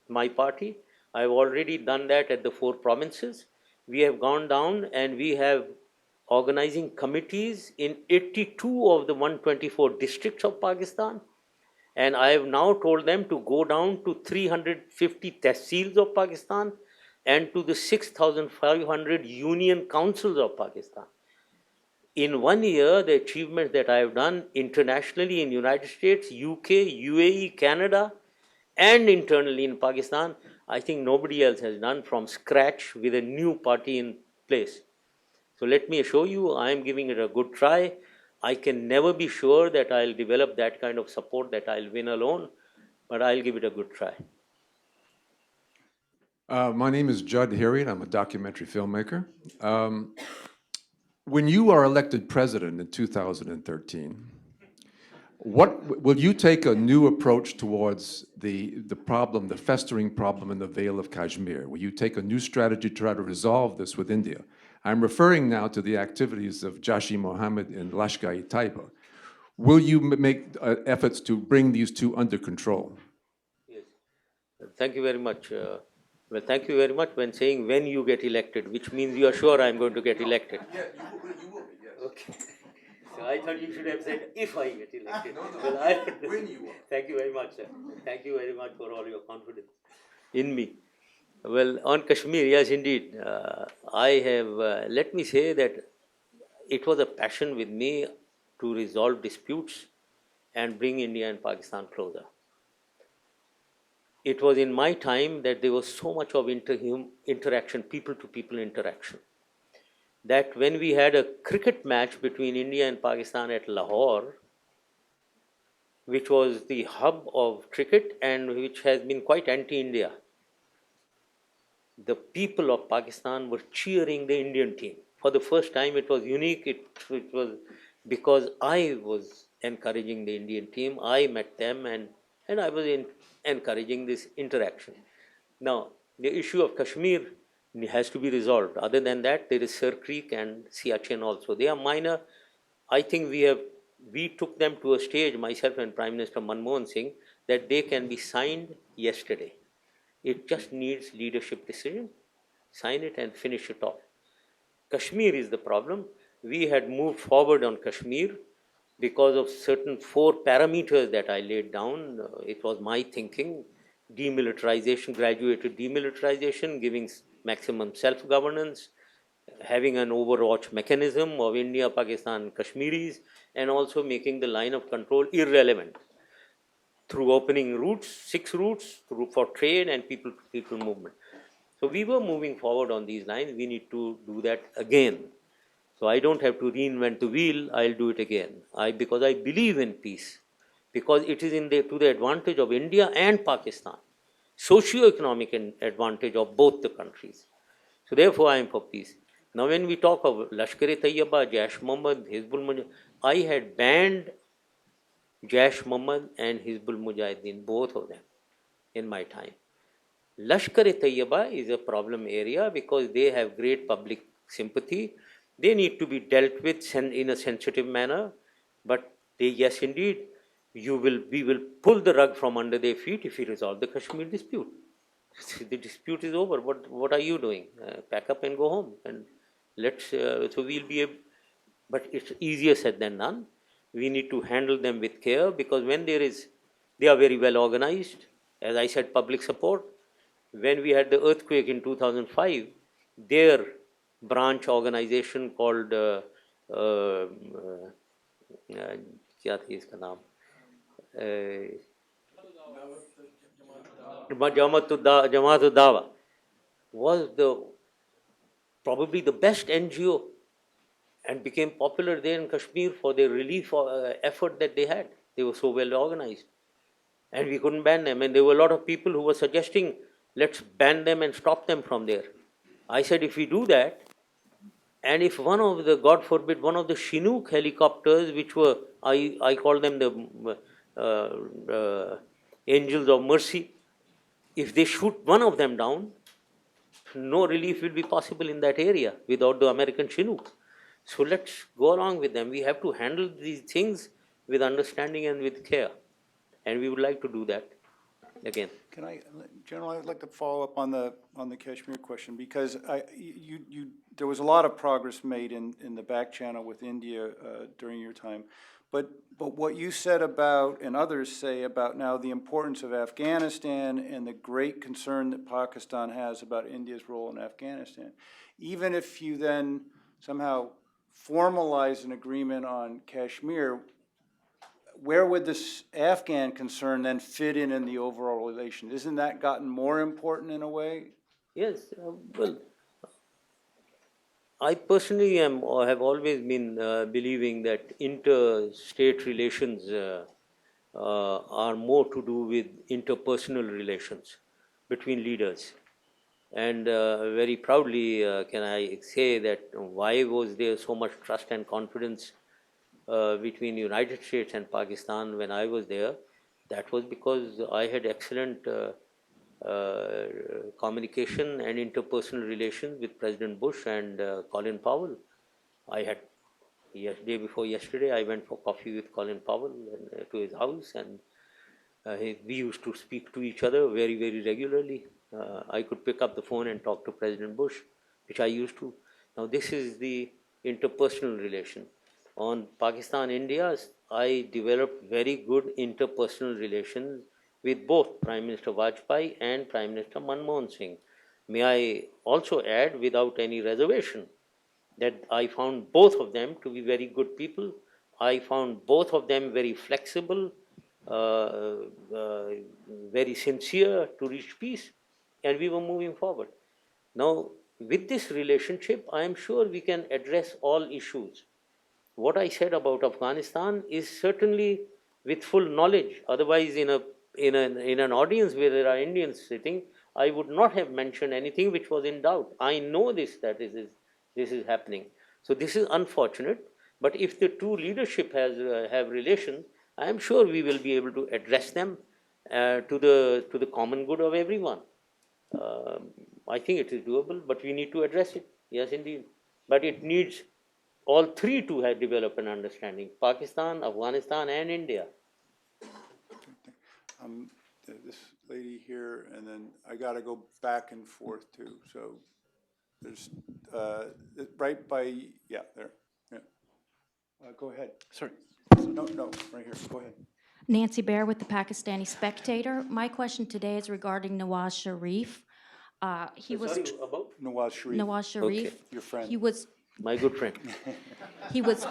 my party. I've already done that at the 4 provinces. We have gone down and we have organizing committees in 82 of the 124 districts of Pakistan. And I have now told them to go down to 350 tehsils of Pakistan and to the 6,500 union councils of Pakistan. In 1 year, the achievements that I have done internationally in United States, UK, UAE, Canada, and internally in Pakistan, I think nobody else has done from scratch with a new party in place. So let me assure you, I am giving it a good try. I can never be sure that I'll develop that kind of support that I'll win alone, but I'll give it a good try. My name is Judd Harriet. I'm a documentary filmmaker. When you are elected president in 2013, will you take a new approach towards the problem, the festering problem in the Vale of Kashmir? Will you take a new strategy to try to resolve this with India? I'm referring now to the activities of Jaish-e Mohammed and Lashkar-e-Taiba. Will you make efforts to bring these two under control? Yes. Thank you very much. Well, thank you very much when saying when you get elected, which means you are sure I'm going to get elected. Yeah, you will be, yes. Okay. So I thought you should have said if I get elected. No, Well, when you are. Thank you very much, sir. Thank you very much for all your confidence in me. Well, on Kashmir, yes, indeed. I have, let me say that it was a passion with me to resolve disputes and bring India and Pakistan closer. it was in my time that there was so much of interaction, people to people interaction, that when we had a cricket match between India and Pakistan at Lahore, which was the hub of cricket and which has been quite anti-India, the people of Pakistan were cheering the Indian team. For the first time, it was unique. It was because I was encouraging the Indian team. I met them and I was encouraging this interaction. Now, the issue of Kashmir has to be resolved. Other than that, there is Sir Creek and Siachen also. They are minor. I think we took them to a stage, myself and Prime Minister Manmohan Singh, that they can be signed yesterday. It just needs leadership decision, sign it and finish it off. Kashmir is the problem. We had moved forward on Kashmir because of certain 4 parameters that I laid down. It was my thinking: demilitarization, graduated demilitarization, giving maximum self-governance, having an overwatch mechanism of India, Pakistan, Kashmiris, and also making the line of control irrelevant through opening routes, 6 routes for trade and people to people movement. So we were moving forward on these lines. We need to do that again. So I don't have to reinvent the wheel. I'll do it again. Because I believe in peace, because it is to the advantage of India and Pakistan, socio-economic advantage of both the countries. So therefore, I am for peace. Now, when we talk of Lashkar-e-Taiba, Jaish Muhammad, Hizbul Mujahideen, I had banned Jaish Muhammad and Hizbul Mujahideen, both of them, in my time. Lashkar-e-Taiba is a problem area because they have great public sympathy. They need to be dealt with in a sensitive manner. But yes, indeed, we will pull the rug from under their feet if we resolve the Kashmir dispute. The dispute is over. What are you doing? Pack up and go home. And so we'll be able, but it's easier said than done. We need to handle them with care because they are very well organized. As I said, public support. When we had the earthquake in 2005, their branch organization called क्या थी इसका नाम Jamaat Dawa was probably the best NGO and became popular there in Kashmir for their relief effort that they had. They were so well organized. And we couldn't ban them. And there were a lot of people who were suggesting, let's ban them and stop them from there. I said, if we do that, and if God forbid, one of the Chinook helicopters, which were, I call them the angels of mercy, if they shoot one of them down, no relief will be possible in that area without the American Chinook. So let's go along with them. We have to handle these things with understanding and with care. And we would like to do that again. General, I'd like to follow up on the Kashmir question, because there was a lot of progress made in the back channel with India during your time. But what you said about, and others say about now, the importance of Afghanistan and the great concern that Pakistan has about India's role in Afghanistan, even if you then somehow formalize an agreement on Kashmir, where would this Afghan concern then fit in the overall relation? Isn't that gotten more important in a way? Yes, well, I personally have always been believing that interstate relations are more to do with interpersonal relations between leaders. And very proudly can I say that why was there so much trust and confidence between the United States and Pakistan when I was there? That was because I had excellent communication and interpersonal relations with President Bush and Colin Powell. I had, day before yesterday, I went for coffee with Colin Powell to his house, and we used to speak to each other very, very regularly. I could pick up the phone and talk to President Bush, which I used to. Now, this is the interpersonal relation. On Pakistan-India, I developed very good interpersonal relations with both Prime Minister Vajpayee and Prime Minister Manmohan Singh. May I also add, without any reservation, that I found both of them to be very good people. I found both of them very flexible, very sincere to reach peace, and we were moving forward. Now, with this relationship, I am sure we can address all issues. What I said about Afghanistan is certainly with full knowledge. Otherwise, in an audience where there are Indians sitting, I would not have mentioned anything which was in doubt. I know this is happening. So this is unfortunate. But if the two leadership have relations, I am sure we will be able to address them to the common good of everyone. I think it is doable, but we need to address it. Yes, indeed. But it needs all three to have developed an understanding: Pakistan, Afghanistan, and India. This lady here, and then I got to go back and forth too. So there's right by, yeah, there. Yeah. Go ahead. Sorry. No, right here. Go ahead. Nancy Baer with the Pakistani Spectator. My question today is regarding Nawaz Sharif. He was Sorry, about Nawaz Sharif, Nawaz Sharif. Okay. your friend. He was my good friend. he was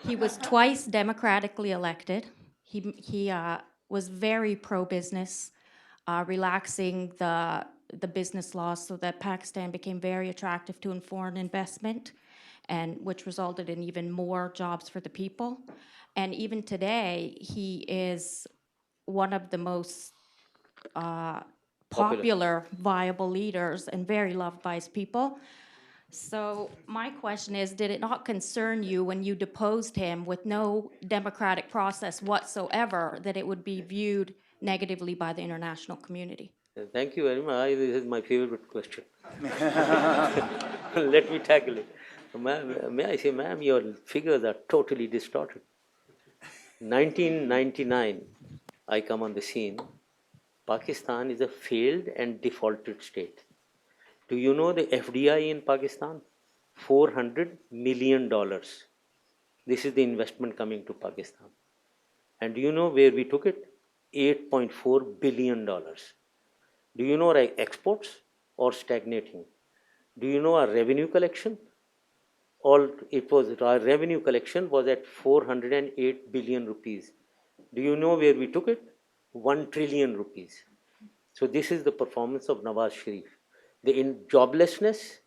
he was twice democratically elected. He was very pro-business, relaxing the business laws so that Pakistan became very attractive to foreign investment, and which resulted in even more jobs for the people. And even today, he is one of the most popular, viable leaders and very loved by his people. So my question is, did it not concern you when you deposed him with no democratic process whatsoever that it would be viewed negatively by the international community? Thank you very much. This is my favorite question. Let me tackle it. May I say, ma'am, your figures are totally distorted. 1999, I come on the scene. Pakistan is a failed and defaulted state. Do you know the FDI in Pakistan? $400 million. This is the investment coming to Pakistan. And do you know where we took it? $8.4 billion. Do you know our exports or stagnating? Do you know our revenue collection? Our revenue collection was at 408 billion rupees. Do you know where we took it? 1 trillion rupees. So this is the performance of Nawaz Sharif. The joblessness,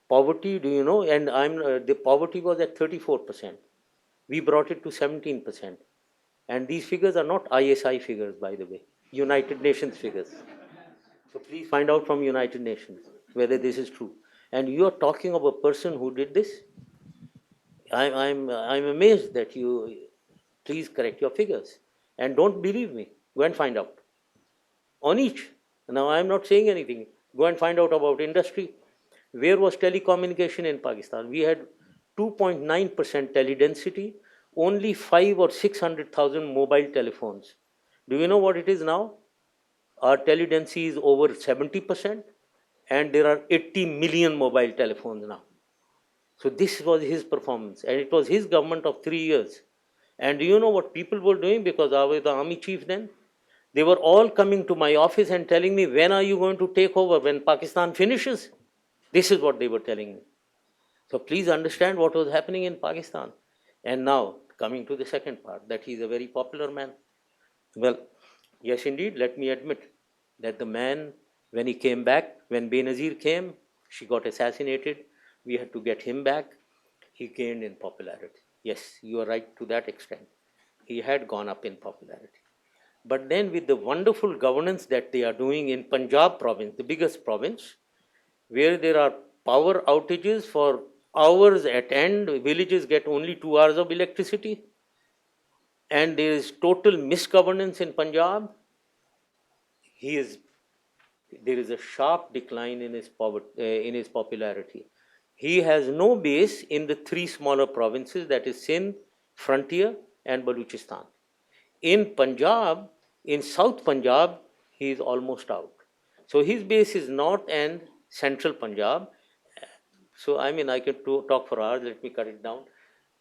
poverty, do you know? And the poverty was at 34%. We brought it to 17%. And these figures are not ISI figures, by the way, United Nations figures. So please find out from United Nations whether this is true. And you are talking of a person who did this. I'm amazed that you, please correct your figures. And don't believe me. Go and find out. On each. Now I'm not saying anything. Go and find out about industry. Where was telecommunication in Pakistan? We had 2.9% teledensity, only 5 or 600,000 mobile telephones. Do you know what it is now? Our teledensity is over 70%, and there are 80 million mobile telephones now. So this was his performance, and it was his government of 3 years. And do you know what people were doing? Because I was the army chief then. They were all coming to my office and telling me, when are you going to take over? When Pakistan finishes? This is what they were telling me. So please understand what was happening in Pakistan. And now, coming to the second part, that he is a very popular man. Well, yes, indeed, let me admit that the man, when he came back, when Benazir came, she got assassinated. We had to get him back. He gained in popularity. Yes, you are right to that extent. He had gone up in popularity. But then, with the wonderful governance that they are doing in Punjab province, the biggest province, where there are power outages for hours at end, villages get only 2 hours of electricity, and there is total misgovernance in Punjab, there is a sharp decline in his popularity. He has no base in the 3 smaller provinces, that is Sindh, Frontier, and Baluchistan. In Punjab, in South Punjab, he is almost out. So his base is North and Central Punjab. So I mean, I could talk for hours. Let me cut it down.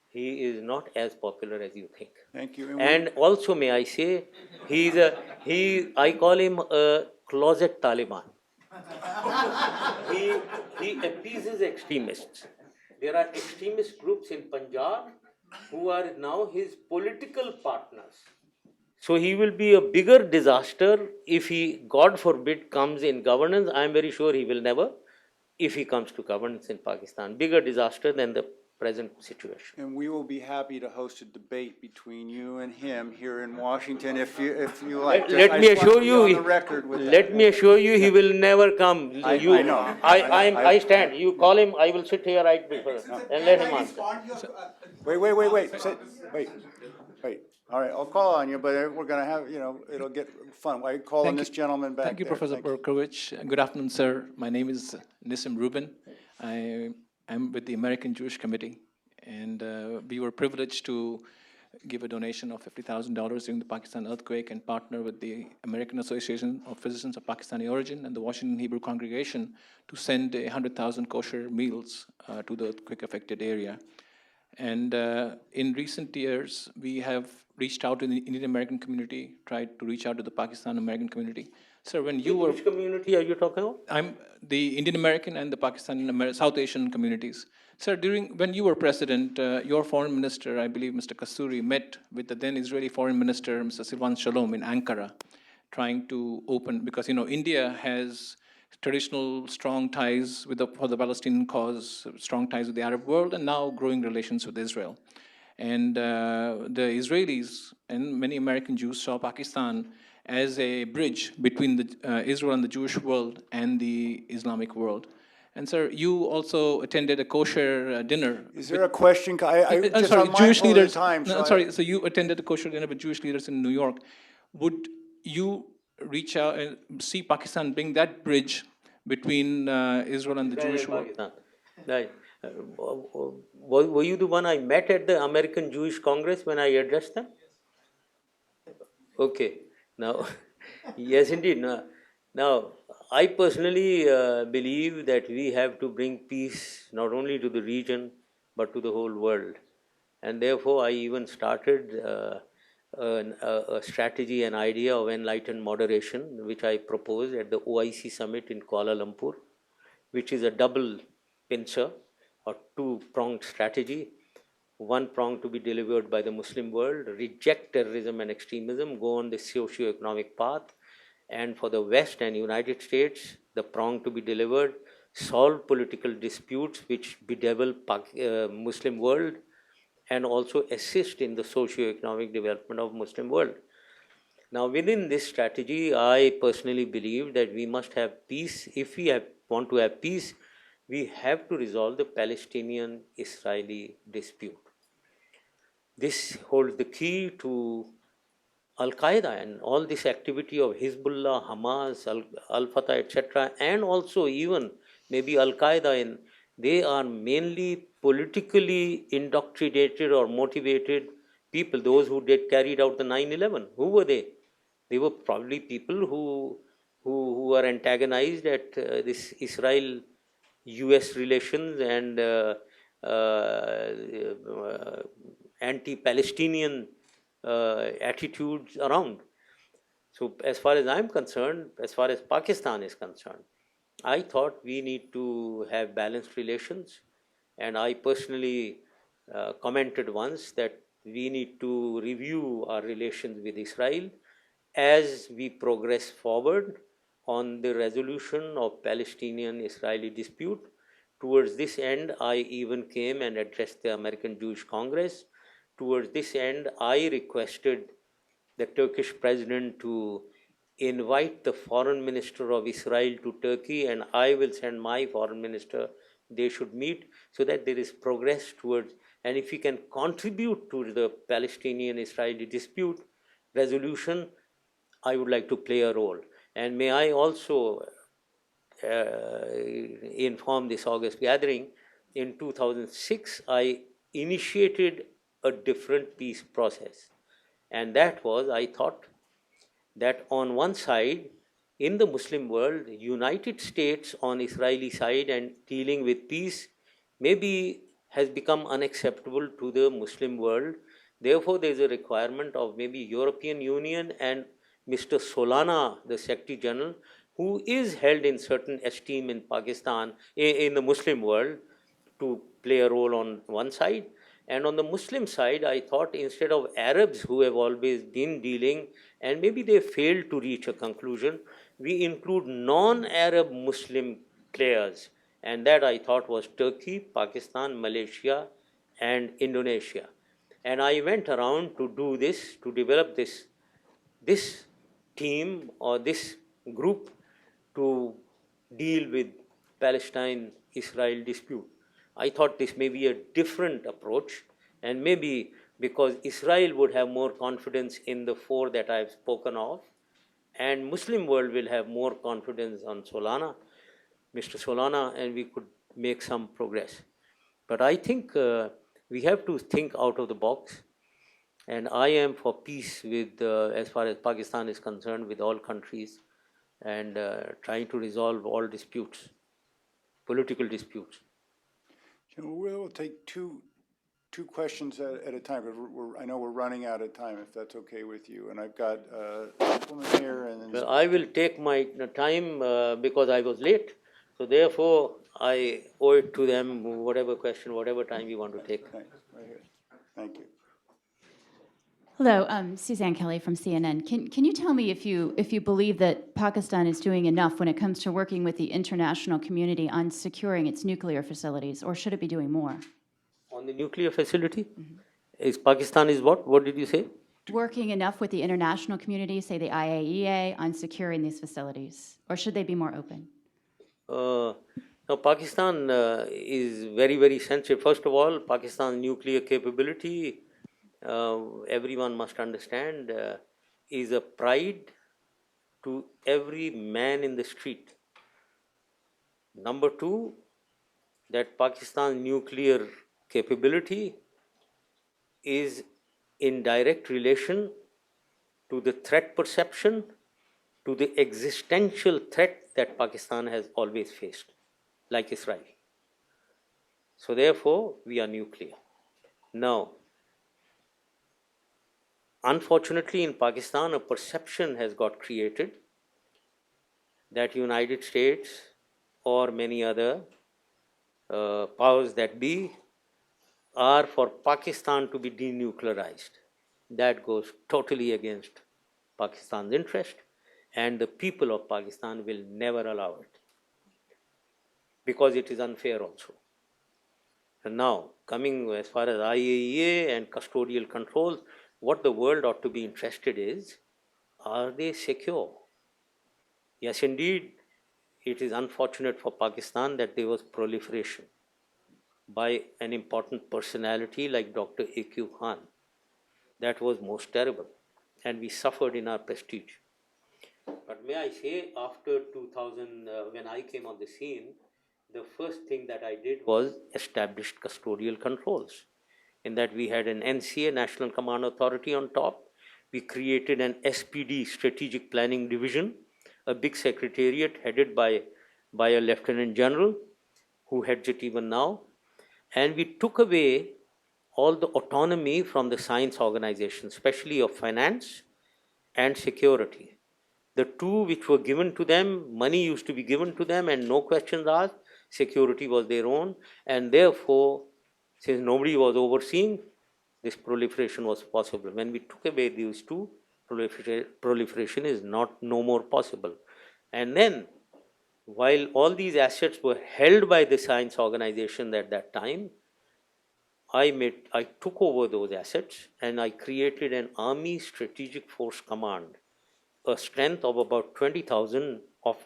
He is not as popular as you think. Thank you. And also, may I say, I call him a closet Taliban. he appeases extremists. There are extremist groups in Punjab who are now his political partners. So he will be a bigger disaster if he, God forbid, comes in governance. I am very sure he will never, if he comes to governance in Pakistan. Bigger disaster than the present situation. And we will be happy to host a debate between you and him here in Washington if you like. Let me assure you, On the record with let that. me assure you, he will never come. I know. I stand. You call him, I will sit here right before and let him answer. Wait. All right, I'll call on you, but we're gonna have, it'll get fun. I call on Thank this you. gentleman back Thank you, there. Professor Berkowitz. Good afternoon, sir. My name is Nissim Rubin. I am with the American Jewish Committee, and we were privileged to give a donation of $50,000 during the Pakistan earthquake and partner with the American Association of Physicians of Pakistani Origin and the Washington Hebrew Congregation to send 100,000 kosher meals to the earthquake-affected area. And in recent years, we have reached out to the Indian American community, tried to reach out to the Pakistan American community. Sir, when you were... Which community are you talking about? I'm the Indian American and the Pakistan South Asian communities. Sir, when you were president, your foreign minister, I believe Mr. Kasturi, met with the then Israeli foreign minister, Mr. Silvan Shalom, in Ankara, trying to open, because, India has traditional strong ties for the Palestinian cause, strong ties with the Arab world, and now growing relations with Israel. And the Israelis and many American Jews saw Pakistan as a bridge between Israel and the Jewish world and the Islamic world. And sir, you also attended a kosher dinner. Is there a question? I'm sorry, Jewish leaders. So you attended a kosher dinner with Jewish leaders in New York. Would you reach out and see Pakistan bring that bridge between Israel and the Jewish world? Pakistan. Right. Were you the one I met at the American Jewish Congress when I addressed them? Okay. Now, yes, indeed. Now, I personally believe that we have to bring peace not only to the region but to the whole world. And therefore, I even started a strategy, an idea of enlightened moderation, which I proposed at the OIC summit in Kuala Lumpur, which is a double pincer or two-pronged strategy. One prong to be delivered by the Muslim world, reject terrorism and extremism, go on the socio-economic path. And for the West and United States, the prong to be delivered, solve political disputes which bedevil Muslim world and also assist in the socio-economic development of Muslim world. Now, within this strategy, I personally believe that we must have peace. If we want to have peace, we have to resolve the Palestinian-Israeli dispute. This holds the key to Al-Qaeda and all this activity of Hezbollah, Hamas, Al-Fatah, etc., and also even maybe Al-Qaeda, they are mainly politically indoctrinated or motivated people, those who carried out the 9/11. Who were they? They were probably people who were antagonized at this Israel-US relations and anti-Palestinian attitudes around. So as far as I'm concerned, as far as Pakistan is concerned, I thought we need to have balanced relations, and I personally commented once that we need to review our relations with Israel as we progress forward on the resolution of Palestinian-Israeli dispute. Towards this end, I even came and addressed the American Jewish Congress. Towards this end, I requested the Turkish president to invite the foreign minister of Israel to Turkey, and I will send my foreign minister. They should meet so that there is progress towards, and if we can contribute to the Palestinian-Israeli dispute resolution, I would like to play a role. And may I also inform this August gathering, in 2006, I initiated a different peace process. And that was, I thought, that on one side, in the Muslim world, United States on Israeli side and dealing with peace maybe has become unacceptable to the Muslim world. Therefore, there is a requirement of maybe European Union and Mr. Solana, the Secretary General, who is held in certain esteem in Pakistan, in the Muslim world, to play a role on one side. And on the Muslim side, I thought instead of Arabs who have always been dealing, and maybe they failed to reach a conclusion, we include non-Arab Muslim players. And that I thought was Turkey, Pakistan, Malaysia, and Indonesia. And I went around to do this, to develop this team or this group to deal with Palestine-Israel dispute. I thought this may be a different approach, and maybe because Israel would have more confidence in the four that I've spoken of, and Muslim world will have more confidence on Solana, Mr. Solana, and we could make some progress. But I think we have to think out of the box, and I am for peace with, as far as Pakistan is concerned, with all countries, and trying to resolve all disputes, political disputes. We'll take two questions at a time, because I know we're running out of time, if that's okay with you. And I've got a woman here, and then. Well, I will take my time because I was late. So therefore, I owe it to them, whatever question, whatever time you want to take. Thanks, right here. Thank you. Hello, Suzanne Kelly from CNN. Can you tell me if you believe that Pakistan is doing enough when it comes to working with the international community on securing its nuclear facilities, or should it be doing more? On the nuclear facility, is Pakistan is what? What did you say? Working enough with the international community, say the IAEA, on securing these facilities, or should they be more open? Now, Pakistan is very, very sensitive. First of all, Pakistan's nuclear capability, everyone must understand, is a pride to every man in the street. Number two, that Pakistan's nuclear capability is in direct relation to the threat perception, to the existential threat that Pakistan has always faced, like Israel. So therefore, we are nuclear. Now, unfortunately, in Pakistan, a perception has got created that United States or many other powers that be are for Pakistan to be denuclearized. That goes totally against Pakistan's interest, and the people of Pakistan will never allow it, because it is unfair also. And now, coming as far as IAEA and custodial controls, what the world ought to be interested is, are they secure? Yes, indeed, it is unfortunate for Pakistan that there was proliferation by an important personality like Dr. A.Q. Khan. That was most terrible, and we suffered in our prestige. But may I say, after 2000, when I came on the scene, the first thing that I did was established custodial controls. In that we had an NCA, National Command Authority, on top. We created an SPD, Strategic Planning Division, a big secretariat headed by a Lieutenant General, who heads it even now. And we took away all the autonomy from the science organization, especially of finance and security. The two which were given to them, money used to be given to them and no questions asked, security was their own, and therefore, since nobody was overseeing, this proliferation was possible. When we took away these two, proliferation is no more possible. And then, while all these assets were held by the science organization at that time, I took over those assets and I created an Army Strategic Force Command, a strength of about 20,000 of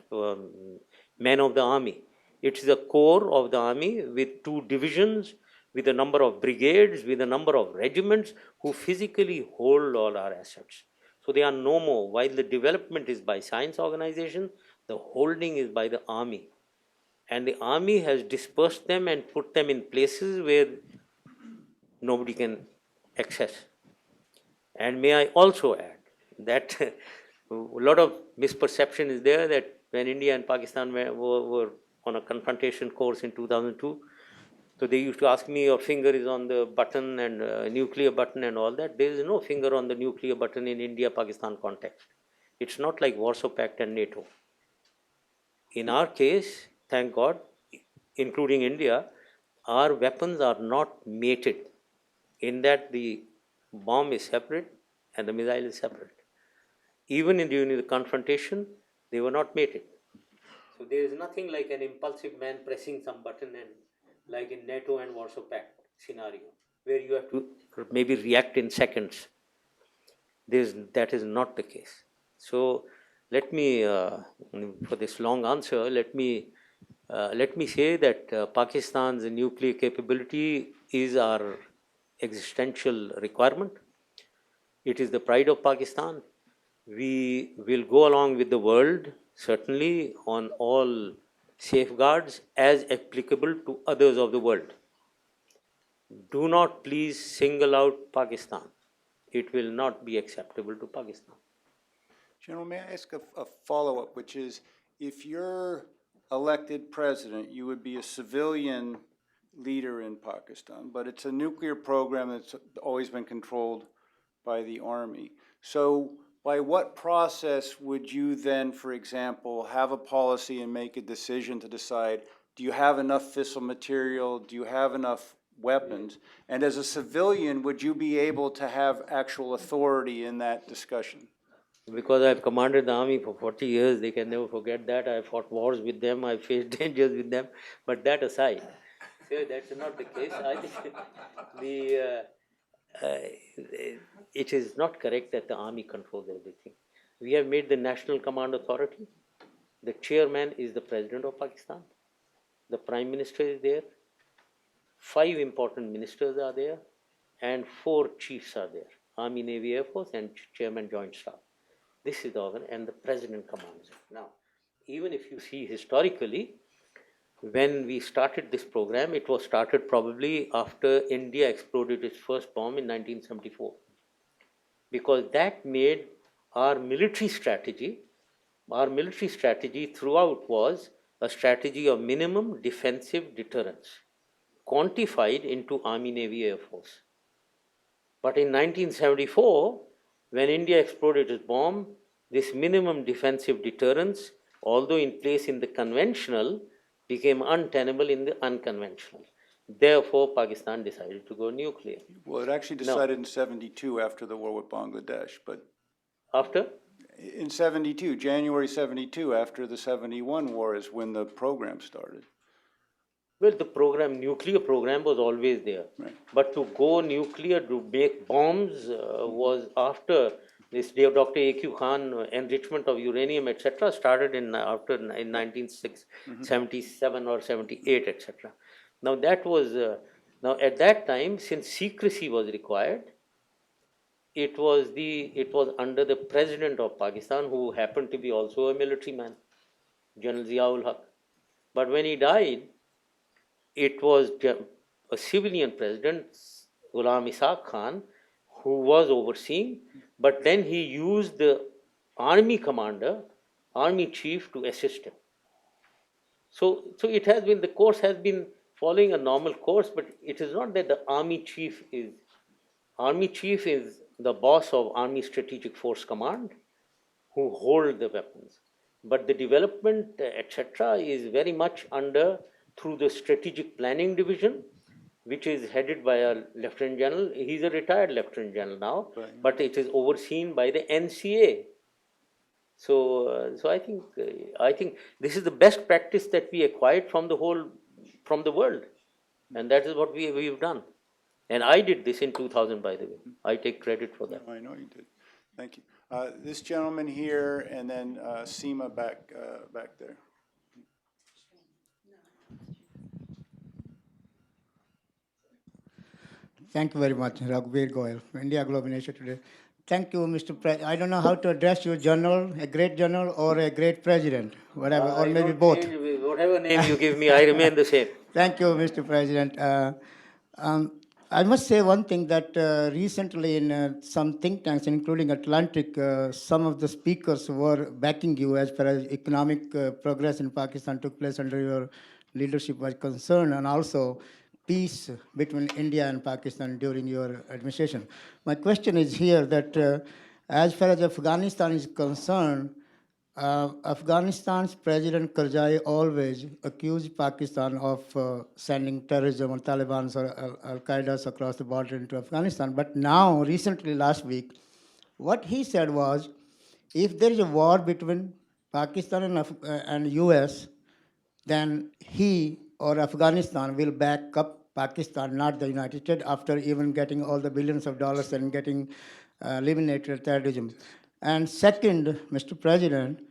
men of the army. It is a corps of the army with 2 divisions, with a number of brigades, with a number of regiments who physically hold all our assets. So they are no more. While the development is by science organization, the holding is by the army. And the army has dispersed them and put them in places where nobody can access. And may I also add that a lot of misperception is there that when India and Pakistan were on a confrontation course in 2002, so they used to ask me, your finger is on the button and nuclear button and all that. There is no finger on the nuclear button in India-Pakistan context. It's not like Warsaw Pact and NATO. In our case, thank God, including India, our weapons are not mated. in that the bomb is separate and the missile is separate. Even during the confrontation, they were not mated. So there is nothing like an impulsive man pressing some button and like in NATO and Warsaw Pact scenario, where you have to maybe react in seconds. That is not the case. So let me, for this long answer, let me say that Pakistan's nuclear capability is our existential requirement. It is the pride of Pakistan. We will go along with the world, certainly, on all safeguards as applicable to others of the world. Do not please single out Pakistan. It will not be acceptable to Pakistan. General, may I ask a follow-up, which is, if you're elected president, you would be a civilian leader in Pakistan, but it's a nuclear program that's always been controlled by the army. So by what process would you then, for example, have a policy and make a decision to decide, do you have enough fissile material, do you have enough weapons? And as a civilian, would you be able to have actual authority in that discussion? Because I've commanded the army for 40 years, they can never forget that. I fought wars with them, I faced dangers with them. But that aside, so that's not the case. I think it is not correct that the army controls everything. We have made the National Command Authority. The chairman is the President of Pakistan. The Prime Minister is there. 5 important ministers are there. And 4 chiefs are there. Army, Navy, Air Force, and Chairman Joint Staff. This is the organ, and the President commands it. Now, even if you see historically, when we started this program, it was started probably after India exploded its first bomb in 1974. Because that made our military strategy throughout was a strategy of minimum defensive deterrence, quantified into Army, Navy, Air Force. But in 1974, when India exploded its bomb, this minimum defensive deterrence, although in place in the conventional, became untenable in the unconventional. Therefore, Pakistan decided to go nuclear. Well, it actually decided in 72 after the war with Bangladesh, but After? in 72, January 72, after the 71 war is when the program started. Well, the nuclear program was always there. Right. But to go nuclear, to make bombs, was after this Dr. A.Q. Khan enrichment of uranium, etc., started in 1977 or 78, etc. Now that was, now at that time, since secrecy was required, it was under the President of Pakistan, who happened to be also a military man, General Ziaul Haq. But when he died, it was a civilian president, Ghulam Ishaq Khan, who was overseeing, but then he used the army commander, army chief, to assist him. So it has been, the course has been following a normal course, but it is not that the army chief is the boss of Army Strategic Force Command, who hold the weapons. But the development, etc., is very much through the Strategic Planning Division, which is headed by a Lieutenant General. He's a retired Lieutenant General now, right. But it is overseen by the NCA. So I think this is the best practice that we acquired from the world, and that is what we've done. And I did this in 2000, by the way. I take credit for that. I know you did. Thank you. This gentleman here, and then Seema back there. Thank you very much, Raghubir Goyal, India Globe Nation Today. Thank you, Mr. President. I don't know how to address you, general, a great general, or a great president, whatever, or maybe both. Whatever name you give me, I remain the same. Thank you, Mr. President. I must say one thing, that recently in some think tanks, including Atlantic, some of the speakers were backing you as far as economic progress in Pakistan took place under your leadership was concerned, and also peace between India and Pakistan during your administration. My question is here that as far as Afghanistan is concerned, Afghanistan's President Karzai always accused Pakistan of sending terrorism or Taliban or Al-Qaeda across the border into Afghanistan. But now, recently, last week, what he said was, if there is a war between Pakistan and US, then he or Afghanistan will back up Pakistan, not the United States, after even getting all the billions of dollars and getting eliminated terrorism. And second, Mr. President,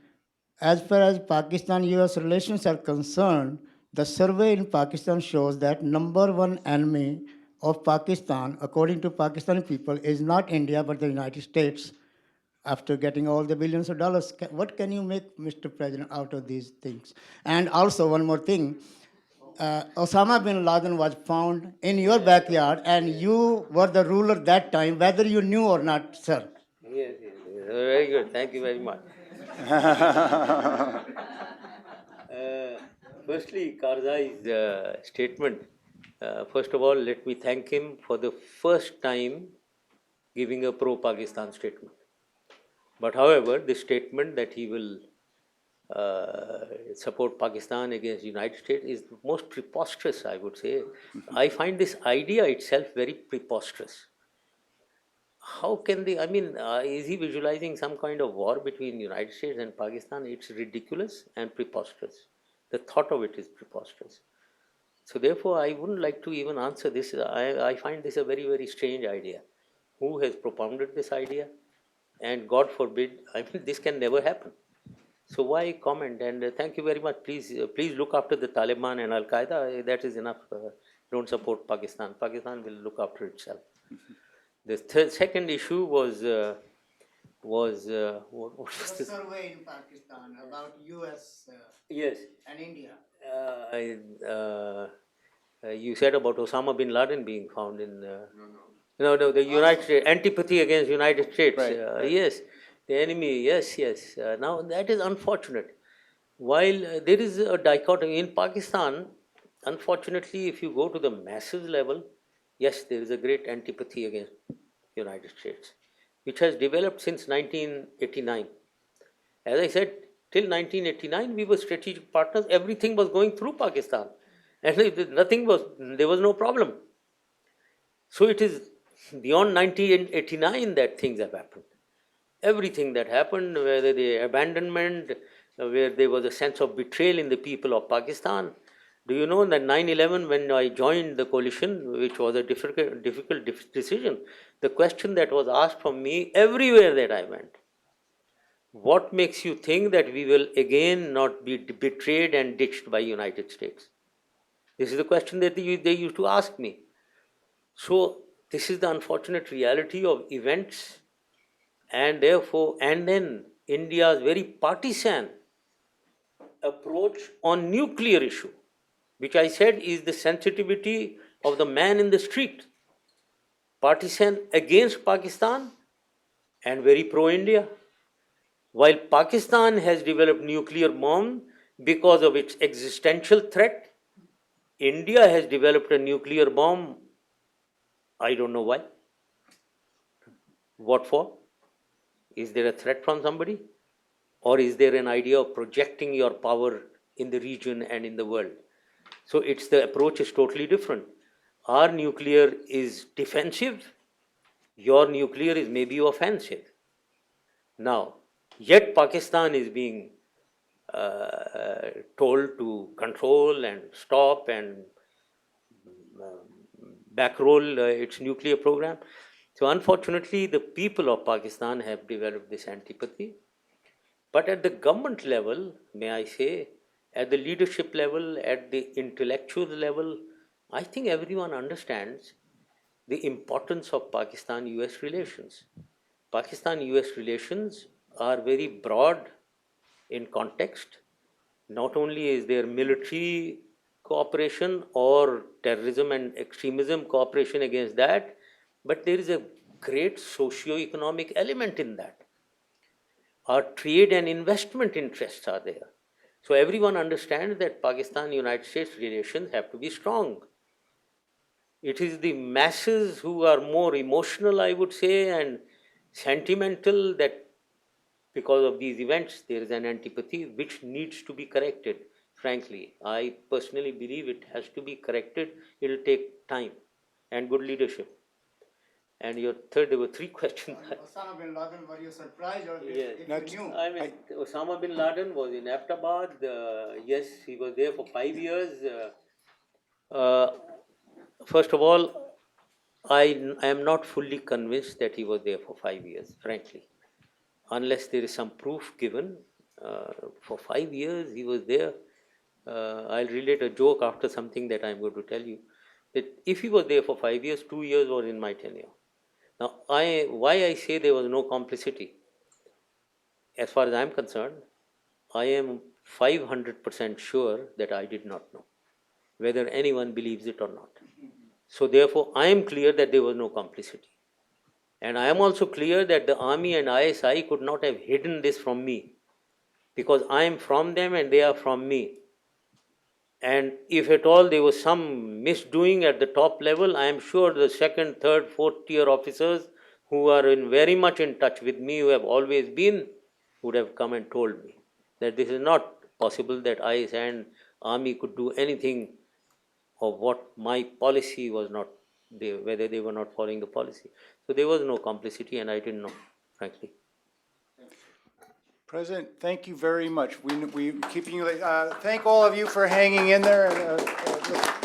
as far as Pakistan-US relations are concerned, the survey in Pakistan shows that number one enemy of Pakistan, according to Pakistani people, is not India but the United States. After getting all the billions of dollars, what can you make, Mr. President, out of these things? And also one more thing, Osama bin Laden was found in your backyard, and you were the ruler that time, whether you knew or not, sir. Yes, yes, yes. Very good. Thank you very much. Firstly, Karzai's statement. First of all, let me thank him for the first time giving a pro-Pakistan statement. But however, the statement that he will support Pakistan against United States is the most preposterous, I would say. I find this idea itself very preposterous. How can they, I mean, is he visualizing some kind of war between United States and Pakistan? It's ridiculous and preposterous. The thought of it is preposterous. So therefore, I wouldn't like to even answer this. I find this a very, very strange idea. Who has propounded this idea? And God forbid, I mean, this can never happen. So why comment? And thank you very much. Please look after the Taliban and Al Qaeda. That is enough. Don't support Pakistan. Pakistan will look after itself. The second issue was what was this? Survey in Pakistan about US Yes. and India. You said about Osama bin Laden being found in. No, the United States, antipathy against United States. Right. Yes, the enemy. Yes. Now that is unfortunate. While there is a dichotomy in Pakistan, unfortunately, if you go to the masses level, yes, there is a great antipathy against United States, which has developed since 1989. As I said, till 1989, we were strategic partners. Everything was going through Pakistan, and there was no problem. So it is beyond 1989 that things have happened. Everything that happened, whether the abandonment, where there was a sense of betrayal in the people of Pakistan. Do you know that 9/11, when I joined the coalition, which was a difficult decision, the question that was asked from me everywhere that I went, what makes you think that we will again not be betrayed and ditched by United States? This is the question that they used to ask me. So this is the unfortunate reality of events, and therefore, and then India's very partisan approach on nuclear issue, which I said is the sensitivity of the man in the street, partisan against Pakistan and very pro-India. While Pakistan has developed nuclear bomb because of its existential threat, India has developed a nuclear bomb. I don't know why. What for? Is there a threat from somebody? Or is there an idea of projecting your power in the region and in the world? So the approach is totally different. Our nuclear is defensive. Your nuclear is maybe offensive. Now, yet Pakistan is being told to control and stop and backroll its nuclear program. So unfortunately, the people of Pakistan have developed this antipathy. But at the government level, may I say, at the leadership level, at the intellectual level, I think everyone understands the importance of Pakistan-US relations. Pakistan-US relations are very broad in context. Not only is there military cooperation or terrorism and extremism cooperation against that, but there is a great socio-economic element in that. Our trade and investment interests are there. So everyone understands that Pakistan-United States relations have to be strong. It is the masses who are more emotional, I would say, and sentimental that because of these events, there is an antipathy which needs to be corrected. Frankly, I personally believe it has to be corrected. It will take time and good leadership. And your third, there were three questions. Osama bin Laden, were you surprised or Yes. if you knew? I mean, Osama bin Laden was in Abbottabad. Yes, he was there for 5 years. First of all, I am not fully convinced that he was there for 5 years, frankly. Unless there is some proof given. For 5 years he was there. I'll relate a joke after something that I'm going to tell you. That if he was there for 5 years, 2 years was in my tenure. Now, why I say there was no complicity? As far as I'm concerned, I am 500% sure that I did not know, whether anyone believes it or not. So therefore, I am clear that there was no complicity. And I am also clear that the army and ISI could not have hidden this from me, because I am from them and they are from me. And if at all there was some misdoing at the top level, I am sure the second, third, fourth tier officers who are very much in touch with me, who have always been, would have come and told me that this is not possible, that ISI and army could do anything of what my policy was not, whether they were not following the policy. So there was no complicity, and I didn't know, frankly. President, thank you very much. We keeping you late. Thank all of you for hanging in there. And,